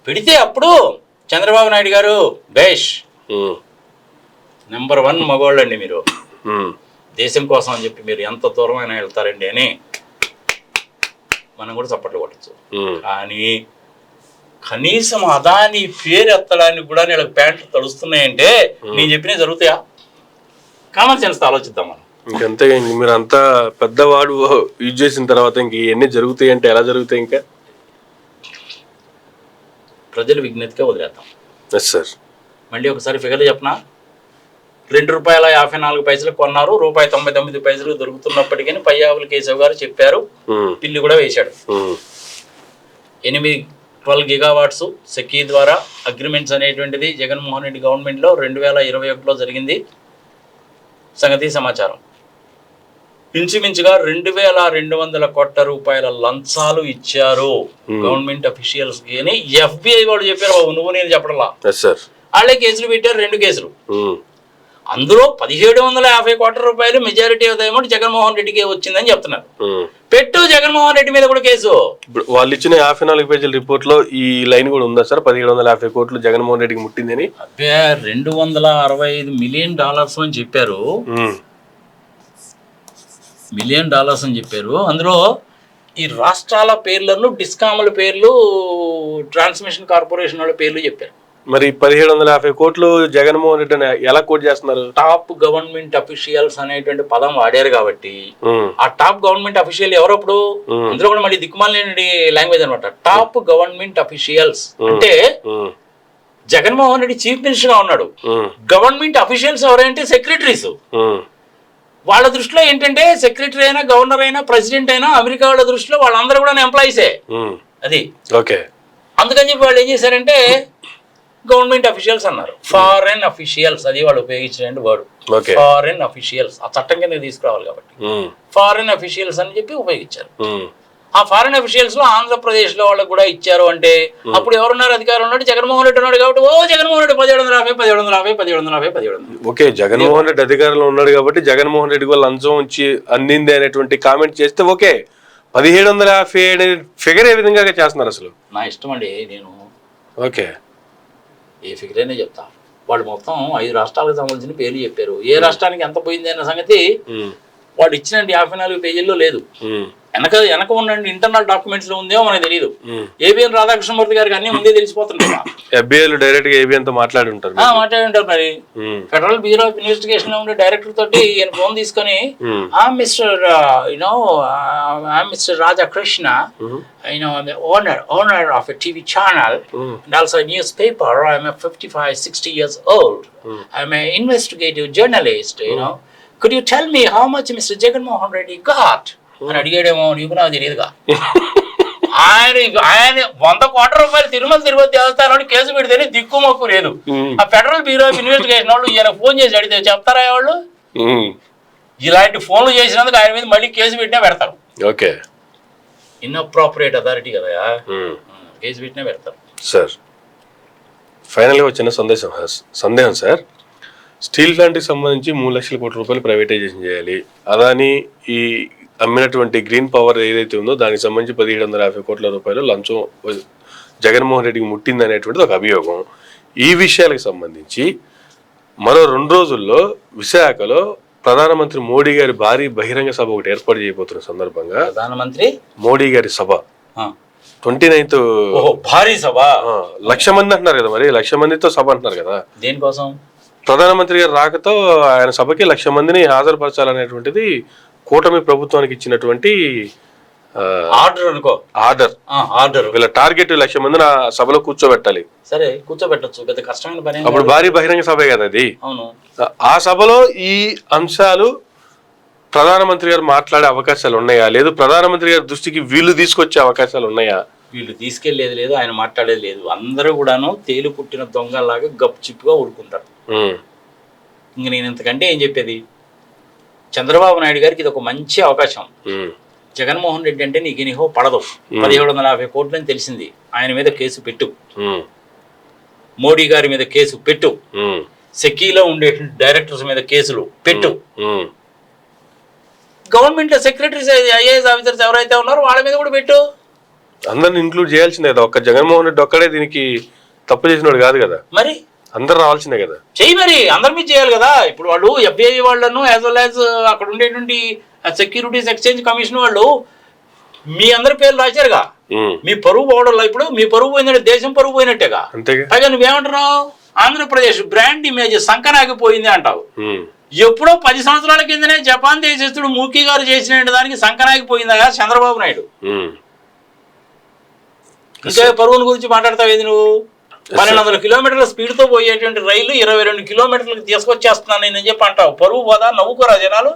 పెడితే అప్పుడు చంద్రబాబు నాయుడు గారు బేష్ నెంబర్ 1 మగవాళ్ళండి మీరు, దేశం కోసం అని చెప్పి మీరు ఎంత దూరమైనా వెళ్తారండి అని మనం కూడా చప్పట్లు కొట్టచ్చు. కానీ కనీసం అదాని పేరు ఎత్తడానికి కూడా వీళ్ళకి ప్యాంట్లు తడుస్తున్నాయంటే నేను చెప్పినవి జరుగుతాయా? కామన్ సెన్స్ ఆలోచిద్దాం మనం. ఇంకంతే, మీరు అంతా పెద్దవాడు యూజ్ చేసిన తర్వాత ఇంక ఇవన్నీ జరుగుతాయి అంటే ఎలా జరుగుతాయి? ఇంకా ప్రజలు విజ్ఞతగా వదిలేద్దాం. Yes sir. మళ్ళీ ఒకసారి ఫిగర్లు చెప్పనా? ₹2.54 కొన్నారు, ₹1.99 దొరుకుతున్నప్పటికీ పయ్యావుల కేశవ్ గారు చెప్పారు, పిల్లి కూడా వేశాడు. 12 గిగావాట్స్ సెకీ ద్వారా అగ్రిమెంట్స్ అనేటువంటిది జగన్మోహన్ రెడ్డి గవర్నమెంట్లో 2021లో జరిగింది సంగతి సమాచారం. ఇంచుమించుగా 2,200 కోట్ల రూపాయల లంచాలు ఇచ్చారు గవర్నమెంట్ అఫీషియల్స్ అని FBI వాళ్ళు చెప్పారు. నువ్వు నేను చెప్పడంలా, వాళ్ళే కేసులు పెట్టారు, 2 కేసులు. అందులో 1,750 కోట్ల రూపాయలు majority of the amount Jaganmohan రెడ్డికి వచ్చిందని చెప్తున్నారు. పెట్టు జగన్మోహన్ రెడ్డి మీద కూడా కేసు. వాళ్ళు ఇచ్చిన 54 పేజీల రిపోర్ట్ లో ఈ లైన్ కూడా ఉందా సార్? 1,750 కోట్లు జగన్మోహన్ రెడ్డికి ముట్టిందని. అబ్బే, $265 మిలియన్ అని చెప్పారు. $1 మిలియన్ అని చెప్పారు. అందులో ఈ రాష్ట్రాల పేర్లను, డిస్కాముల పేర్లు, ట్రాన్స్మిషన్ కార్పొరేషన్ వాళ్ళ పేర్లు చెప్పారు. మరి 1,750 కోట్లు జగన్మోహన్ రెడ్డి ఎలా కోట్ చేస్తున్నారు? టాప్ గవర్నమెంట్ అఫీషియల్స్ అనేటువంటి పదం వాడారు కాబట్టి ఆ టాప్ గవర్నమెంట్ అఫీషియల్ ఎవరప్పుడు, అందులో కూడా మళ్ళీ దిక్కుమాలేని లాంగ్వేజ్ అనమాట. టాప్ గవర్నమెంట్ అఫీషియల్స్ అంటే జగన్మోహన్ రెడ్డి చీఫ్ మినిస్టర్ గా ఉన్నాడు. గవర్నమెంట్ అఫీషియల్స్ ఎవరంటే సెక్రటరీస్. వాళ్ళ దృష్టిలో ఏంటంటే సెక్రటరీ అయినా, గవర్నర్ అయినా, ప్రెసిడెంట్ అయినా అమెరికా వాళ్ళ దృష్టిలో వాళ్ళందరూ కూడా ఎంప్లాయీసే. అది ఓకే. అందుకని చెప్పి వాళ్ళు ఏం చేశారంటే గవర్నమెంట్ అఫీషియల్స్ అన్నారు. ఫారెన్ అఫీషియల్స్, అది వాళ్ళు ఉపయోగించిన వర్డ్. ఫారెన్ అఫీషియల్స్ ఆ చట్టం కింద తీసుకురావాలి కాబట్టి ఫారెన్ అఫీషియల్స్ అని చెప్పి ఉపయోగించారు. ఆ ఫారెన్ అఫీషియల్స్ లో ఆంధ్రప్రదేశ్ లో వాళ్ళకి కూడా ఇచ్చారు. అంటే అప్పుడు ఎవరున్నారు? అధికారం ఉన్నాడు, జగన్మోహన్ రెడ్డి ఉన్నాడు కాబట్టి జగన్మోహన్ రెడ్డి 1750. ఓకే, జగన్మోహన్ రెడ్డి అధికారంలో ఉన్నాడు కాబట్టి జగన్మోహన్ రెడ్డి కూడా లంచం వచ్చి అందింది అనేటువంటి కామెంట్ చేస్తే ఓకే. 1750 ఫిగర్ ఏ విధంగా చేస్తున్నారు అసలు? నా ఇష్టం అండి, నేను ఓకే ఏ ఫిగర్ అయినా చెప్తా. వాళ్ళు మొత్తం 5 రాష్ట్రాలకు సంబంధించిన పేర్లు చెప్పారు. ఏ రాష్ట్రానికి ఎంత పోయింది అన్న సంగతి వాడు ఇచ్చిన 54 పేజీల్లో లేదు. వెనక ఉండండి ఇంటర్నల్ డాక్యుమెంట్స్ లో ఉందేమో మనకు తెలియదు. ఏబిఎన్ రాధాకృష్ణమూర్తి గారికి అన్ని ముందే తెలిసిపోతుంది. డైరెక్ట్ గా ఏబిఎన్ తో మాట్లాడి ఉంటారు. మరి ఫెడరల్ బ్యూరో ఆఫ్ ఇన్వెస్టిగేషన్ లో ఉండే డైరెక్టర్ తోటి ఈయన ఫోన్ తీసుకొని mister Radhakrishna, owner of a TV channel and also a newspaper. I'm a 55-60 years old. I'm an investigative journalist. Could you tell me how much Mr. Jagannath Reddy got? అని అడిగాడేమో, నీకు నాకు తెలియదుగా. ఆయన 100 కోట్ల రూపాయలు తిరుపతి దేవస్థానం కేసు పెడితేనే దిక్కుమొక్కు లేదు. ఆ ఫెడరల్ బ్యూరో ఆఫ్ ఇన్వెస్టిగేషన్ వాళ్ళు ఈయన ఫోన్ చేసి అడిగితే చెప్తారా వాళ్ళు? ఇలాంటి ఫోన్లు చేసినందుకు ఆయన మీద మళ్ళీ కేసు పెట్టినా పెడతారు. ఓకే, ఇన్అప్రోప్రియేట్ అథారిటీ కదా, కేసు పెట్టినా పెడతారు. సార్ ఫైనల్గా వచ్చిన సందేహం సార్, స్టీల్ ప్లాంట్కి సంబంధించి 3 లక్షల కోట్ల రూపాయలు ప్రైవేటైజేషన్ చేయాలి. అదాని ఈ అమ్మినటువంటి గ్రీన్ పవర్ ఏదైతే ఉందో దానికి సంబంధించి 1,750 కోట్ల రూపాయలు లంచం జగన్మోహన్ రెడ్డికి ముట్టింది అనేటువంటిది ఒక అభియోగం. ఈ విషయాలకు సంబంధించి మరో 2 రోజుల్లో విశాఖలో ప్రధానమంత్రి మోడీ గారి భారీ బహిరంగ సభ ఒకటి ఏర్పాటు చేయబోతున్న సందర్భంగా ప్రధానమంత్రి మోడీ గారి సభ 29th భారీ సభ 1,00,000 మంది అంటున్నారు కదా, మరి 1,00,000 మందితో సభ అంటున్నారు కదా. దేనికోసం? ప్రధానమంత్రి గారి రాకతో ఆయన సభకి 1,00,000 మందిని హాజరుపరచాలనేటువంటిది కూటమి ప్రభుత్వానికి ఇచ్చినటువంటి ఆర్డర్. వీళ్ళ టార్గెట్ 1,00,000 మందిని ఆ సభలో కూర్చోబెట్టాలి. సరే కూర్చోబెట్టచ్చు, పెద్ద కష్టమైన పని. అప్పుడు భారీ బహిరంగ సభే కదా అది. ఆ సభలో ఈ అంశాలు ప్రధానమంత్రి గారు మాట్లాడే అవకాశాలు ఉన్నాయా? లేదు ప్రధానమంత్రి గారి దృష్టికి వీళ్ళు తీసుకొచ్చే అవకాశాలు ఉన్నాయా? వీళ్ళు తీసుకెళ్లేది లేదు, ఆయన మాట్లాడేది లేదు. అందరూ కూడాను తేలు పుట్టిన దొంగలాగా గప్ చిప్పుగా ఊరుకుంటారు. ఇంక నేను ఇంతకంటే ఏం చెప్పేది? చంద్రబాబు నాయుడు గారికి ఇది ఒక మంచి అవకాశం. జగన్మోహన్ రెడ్డి అంటే నీకు ఎనిహో పడదు. 1,750 కోట్లు అని తెలిసింది, ఆయన మీద కేసు పెట్టు. మోడీ గారి మీద కేసు పెట్టు. సెకీలో ఉండే డైరెక్టర్స్ మీద కేసులు పెట్టు. గవర్నమెంట్ లో సెక్రటరీస్, ఐఏఎస్ ఆఫీసర్స్ ఎవరైతే ఉన్నారో వాళ్ళ మీద కూడా పెట్టు. అందరిని ఇంక్లూడ్ చేయాల్సిందే కదా. ఒక్క జగన్మోహన్ రెడ్డి ఒక్కడే దీనికి తప్పు చేసినోడు కాదు కదా, మరి అందరు రావాల్సిందే కదా. చెయ్యి, మరి అందరి మీద చేయాలి కదా. ఇప్పుడు వాళ్ళు FBI వాళ్ళను యాజ్ వెల్ యాజ్ అక్కడ ఉండేటువంటి సెక్యూరిటీస్ ఎక్స్చేంజ్ కమిషన్ వాళ్ళు మీ అందరి పేర్లు రాశారుగా, మీ పరువు పోవడంలో ఇప్పుడు మీ పరువు పోయిందంటే దేశం పరువు పోయినట్టేగా. పైగా నువ్వేమంటున్నావు, ఆంధ్రప్రదేశ్ బ్రాండ్ ఇమేజ్ సంకనాగిపోయింది అంటావు. ఎప్పుడో 10 సంవత్సరాల కిందనే జపాన్ దేశస్తుడు మూకీ గారు చేసిన దానికి సంకనాగిపోయిందా చంద్రబాబు నాయుడు? ఇంకా పరువుని గురించి మాట్లాడతావు ఏది నువ్వు? 1200 కిలోమీటర్ల స్పీడ్తో పోయేటువంటి రైలు 22 కిలోమీటర్లకు తీసుకొచ్చేస్తున్నాను నేను చెప్పి అంటావు. పరువు పోదా? నవ్వుకోరా జనాలు.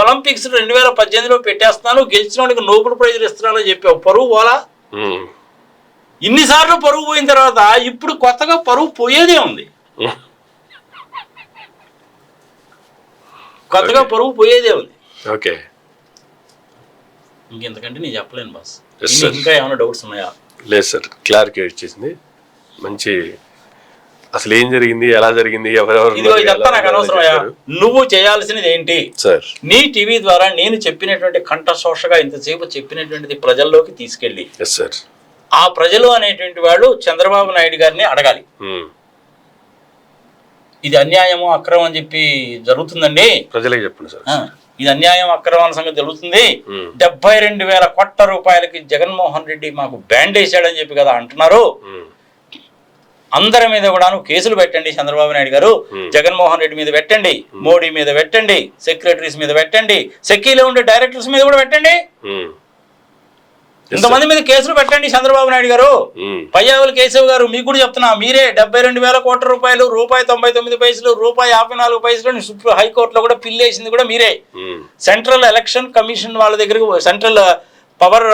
ఒలింపిక్స్ 2018లో పెట్టేస్తున్నాను, గెలిచిన వాడికి నోబెల్ ప్రైజులు ఇస్తున్నానని చెప్పావు. పరువు పోలా? ఇన్నిసార్లు పరువు పోయిన తర్వాత ఇప్పుడు కొత్తగా పరువు పోయేదే ఉంది. కొత్తగా పరువు పోయేదే ఉంది. ఓకే, ఇంకెంతకంటే నేను చెప్పలేను బాస్. ఇంకా ఏమైనా డౌట్స్ ఉన్నాయా? లేదు సార్, క్లారిటీ వచ్చేసింది. మంచి అసలు ఏం జరిగింది, ఎలా జరిగింది, ఎవరెవరు ఇదంతా నాకు అనవసరమయ్యా. నువ్వు చేయాల్సినది ఏంటి సార్? నీ టీవీ ద్వారా నేను చెప్పినటువంటి కంఠశోషగా ఇంతసేపు చెప్పినటువంటిది ప్రజల్లోకి తీసుకెళ్ళి ఆ ప్రజలు అనేటువంటి వాళ్ళు చంద్రబాబు నాయుడు గారిని అడగాలి. ఇది అన్యాయము అక్రమం అని చెప్పి జరుగుతుందండి, ప్రజలే చెప్పండి సార్. ఇది అన్యాయం అక్రమం సంగతి జరుగుతుంది. 72,000 కోట్ల రూపాయలకి జగన్మోహన్ రెడ్డి మాకు బ్యాండ్ వేసాడని చెప్పి కదా అంటున్నారు. అందరి మీద కూడా కేసులు పెట్టండి చంద్రబాబు నాయుడు గారు. జగన్మోహన్ రెడ్డి మీద పెట్టండి, మోడీ మీద పెట్టండి, సెక్రటరీస్ మీద పెట్టండి, సెక్కీలో ఉండే డైరెక్టర్స్ మీద కూడా పెట్టండి. ఇంతమంది మీద కేసులు పెట్టండి చంద్రబాబు నాయుడు గారు. పయ్యావుల కేశవ్ గారు మీకు కూడా చెప్తున్నా, మీరే 72,000 కోట్ల రూపాయలు, ₹1.99, ₹1.54 హైకోర్టులో కూడా పిల్లేసింది కూడా మీరే. సెంట్రల్ ఎలక్షన్ కమిషన్ వాళ్ళ దగ్గర, సెంట్రల్ పవర్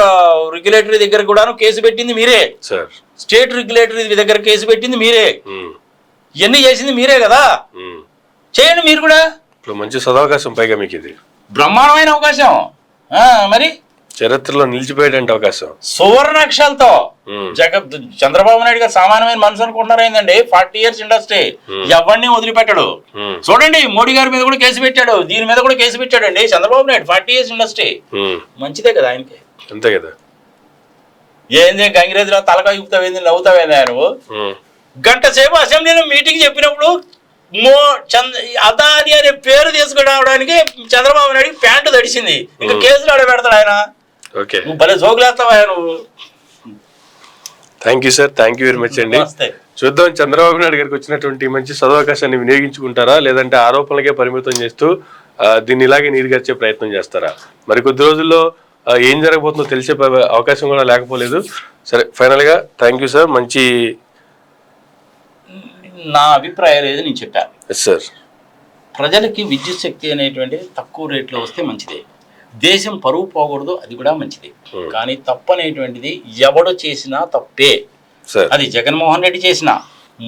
రెగ్యులేటరీ దగ్గర కూడా కేసు పెట్టింది మీరే. స్టేట్ రెగ్యులేటరీ దగ్గర కేసు పెట్టింది మీరే. ఇవన్నీ చేసింది మీరే కదా. చేయండి మీరు కూడా. మంచి సదవకాశం, పైగా మీకు ఇది బ్రహ్మాండమైన అవకాశం. మరి చరిత్రలో నిలిచిపోయేటువంటి అవకాశం సువర్ణాక్షరాలతో. చంద్రబాబు నాయుడు గారు సామాన్యమైన మనసు అనుకుంటున్నారు ఏంటండి? 40 years ఇండస్ట్రీ, ఎవరిని వదిలిపెట్టాడు. చూడండి, మోడీ గారి మీద కూడా కేసు పెట్టాడు, దీని మీద కూడా కేసు పెట్టాడండి చంద్రబాబు నాయుడు. 40 years ఇండస్ట్రీ మంచిదే కదా ఆయనకి. అంతే కదా. ఏంది గంగిరేజ్లో తలకాయ చూపుతావేంది, నవ్వుతావేందా నువ్వు? గంట సేపు అసెంబ్లీలో మీటింగ్ చెప్పినప్పుడు అదాని అనే పేరు తీసుకురావడానికి చంద్రబాబు నాయుడు ప్యాంటు తడిసింది. ఇంకా కేసులు ఆడ పెడతాడు ఆయన. నువ్వు భలే జోగులేస్తావా నువ్వు. Thank you sir, thank you very much అండి. చూద్దాం చంద్రబాబు నాయుడు గారికి వచ్చినటువంటి మంచి సదవకాశాన్ని వినియోగించుకుంటారా, లేదంటే ఆరోపణలకే పరిమితం చేస్తూ దీన్ని ఇలాగే నీరుగార్చే ప్రయత్నం చేస్తారా? మరి కొద్ది రోజుల్లో ఏం జరగబోతుందో తెలిసే అవకాశం కూడా లేకపోలేదు. సరే, ఫైనల్గా థ్యాంక్ యూ సార్. మంచి నా అభిప్రాయాలు ఏదో నేను చెప్పాను. Yes sir. ప్రజలకి విద్యుత్ శక్తి అనేటువంటిది తక్కువ రేట్లో వస్తే మంచిదే. దేశం పరువు పోకూడదు, అది కూడా మంచిది. కానీ తప్పు అనేటువంటిది ఎవడు చేసినా తప్పే. అది జగన్మోహన్ రెడ్డి చేసినా,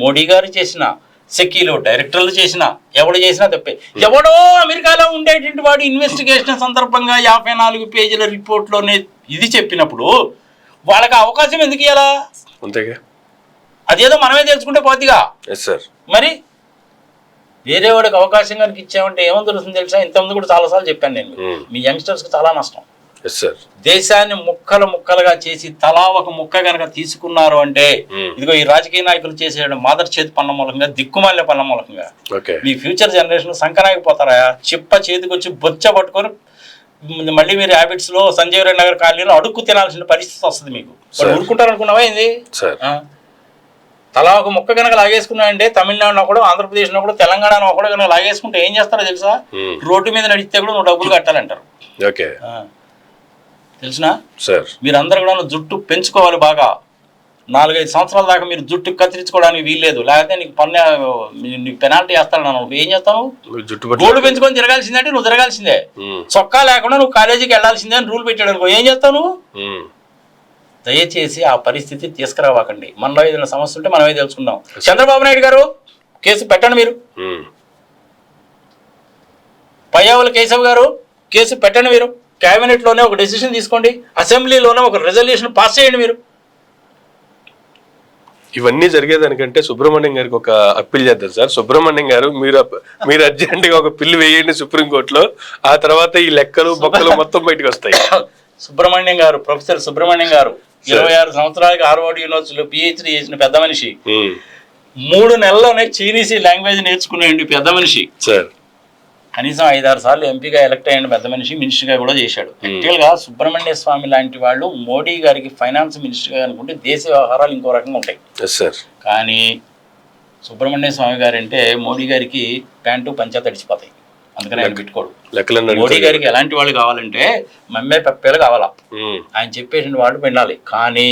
మోడీ గారు చేసినా, సెక్కీలో డైరెక్టర్లు చేసినా, ఎవడు చేసినా తప్పే. ఎవడో అమెరికాలో ఉండేటువంటి వాడు ఇన్వెస్టిగేషన్ సందర్భంగా 54 పేజీల రిపోర్ట్లోనే ఇది చెప్పినప్పుడు వాళ్ళకి అవకాశం ఎందుకు ఇవ్వాలా? అంతేగా, అదేదో మనమే తెలుసుకుంటే పోతిగా. మరి వేరే వాడికి అవకాశం కనుక ఇచ్చామంటే ఏమో తెలుస్తుంది తెలుసా? ఇంతకుముందు కూడా చాలాసార్లు చెప్పాను నేను, మీ యంగ్స్టర్స్కి చాలా నష్టం. దేశాన్ని ముక్కలుగా చేసి తలా ఒక ముక్క కనుక తీసుకున్నారు అంటే, ఇదిగో ఈ రాజకీయ నాయకులు చేసే మాదర్ చేతి పనుల మూలకంగా, దిక్కుమాలిన పనుల మూలకంగా మీ ఫ్యూచర్ జనరేషన్ సంకనాగిపోతారా? చిప్ప చేతికి వచ్చి బొచ్చ పట్టుకొని మళ్ళీ మీరు హ్యాబిట్స్ లో సంజీవ్ రెడ్డి నగర్ కాలనీలో అడుక్కు తినాల్సిన పరిస్థితి వస్తుంది. మీకు ఊరుకుంటారు అనుకున్నావా ఏంది? తలా ఒక ముక్క కనుక లాగేసుకున్నాయంటే, తమిళనాడులో కూడా, ఆంధ్రప్రదేశ్లో కూడా, తెలంగాణలో కూడా కనుక లాగేసుకుంటే ఏం చేస్తారో తెలుసా? రోడ్డు మీద నడిస్తే కూడా నువ్వు డబ్బులు కట్టాలంటారు. తెలిసినా? మీరందరూ కూడా జుట్టు పెంచుకోవాలి బాగా. 4-5 సంవత్సరాల దాకా మీరు జుట్టు కత్తిరించుకోవడానికి వీల్లేదు, లేకపోతే నీకు పెనాల్టీ వేస్తాను. నువ్వు ఏం చేస్తావు? గోల్డ్ పెంచుకొని తిరగాల్సిందంటే నువ్వు తిరగాల్సిందే. చొక్కా లేకుండా నువ్వు కాలేజీకి వెళ్ళాల్సిందే అని రూల్ పెట్టాడు అనుకో, ఏం చేస్తావు నువ్వు? దయచేసి ఆ పరిస్థితి తీసుకురావాకండి. మనలో ఏదైనా సమస్య ఉంటే మనమే తెలుసుకుందాం. చంద్రబాబు నాయుడు గారు కేసు పెట్టండి, మీరు పయ్యావుల కేశవ్ గారు కేసు పెట్టండి, మీరు కేబినెట్ లోనే ఒక డెసిషన్ తీసుకోండి, అసెంబ్లీలోనే ఒక రెజల్యూషన్ పాస్ చేయండి. మీరు ఇవన్నీ జరిగేదానికంటే సుబ్రహ్మణ్యం గారికి ఒక అప్పీల్ చేద్దాం సార్. సుబ్రహ్మణ్యం గారు, మీరు అర్జెంట్ గా ఒక పిల్లు వేయండి సుప్రీంకోర్టులో, ఆ తర్వాత ఈ లెక్కలు బొక్కలు మొత్తం బయటకు వస్తాయి. సుబ్రహ్మణ్యం గారు, ప్రొఫెసర్ సుబ్రహ్మణ్యం గారు 26 సంవత్సరాలకి హార్వర్డ్ యూనివర్సిటీలో PhD చేసిన పెద్ద మనిషి. 3 నెలల్లోనే చైనీస్ లాంగ్వేజ్ నేర్చుకునేయండి పెద్ద మనిషి. కనీసం 5-6 సార్లు ఎంపీగా ఎలక్ట్ అయిన పెద్ద మనిషి, మినిస్టర్గా కూడా చేశాడు. యాక్చువల్గా సుబ్రహ్మణ్య స్వామి లాంటి వాళ్ళు మోడీ గారికి ఫైనాన్స్ మినిస్టర్గా అనుకుంటే దేశ వ్యవహారాలు ఇంకో రకంగా ఉంటాయి. కానీ సుబ్రహ్మణ్య స్వామి గారు అంటే మోడీ గారికి ప్యాంటు పంచా తడిచిపోతాయి, అందుకని ఆయన పెట్టుకోడు. మోడీ గారికి ఎలాంటి వాళ్ళు కావాలంటే మమ్మే పప్పేలు కావాలా, ఆయన చెప్పేసిన వాళ్ళు వినాలి. కానీ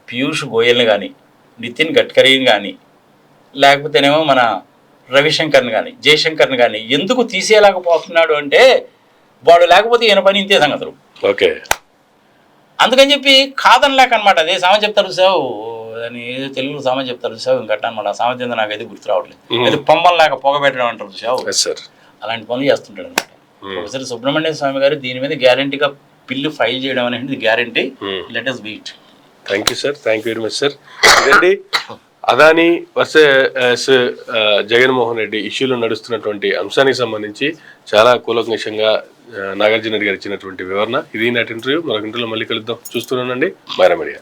పీయూష్ గోయల్ని కానీ, నితిన్ గడ్కరీని కానీ, లేకపోతేనేమో మన రవిశంకర్ని కానీ, జయశంకర్ని కానీ ఎందుకు తీసేయలేకపోతున్నాడు అంటే వాడు లేకపోతే ఈయన పని ఇంతే సంగతులు. ఓకే, అందుకని చెప్పి కాదనలేక అనమాట. అదే సామె చెప్తారు సావు అని, ఏదో తెలుగులో సామె చెప్తారు సావు ఇంకట్ట అనమాట. సామె చెంది నాకైతే గుర్తు రావట్లేదు. అది పొమ్మం లేక పొగ పెట్టడం అంటారు సావు. అలాంటి పనులు చేస్తుంటాడు అనమాట. ప్రొఫెసర్ సుబ్రహ్మణ్య స్వామి గారు దీని మీద గ్యారంటీగా బిల్లు ఫైల్ చేయడం అనేది guarantee. Let us wait. Thank you sir, thank you very much sir. ఇదండి అదానీ వర్సెస్ జగన్మోహన్ రెడ్డి ఇష్యూలో నడుస్తున్నటువంటి అంశానికి సంబంధించి చాలా కూలంకషంగా నాగార్జున రెడ్డి గారు ఇచ్చినటువంటి వివరణ. ఇది నాటి ఇంటర్వ్యూ. మరొక ఇంటర్వ్యూలో మళ్ళీ కలుద్దాం. చూస్తున్నానండి మైరా మీడియా.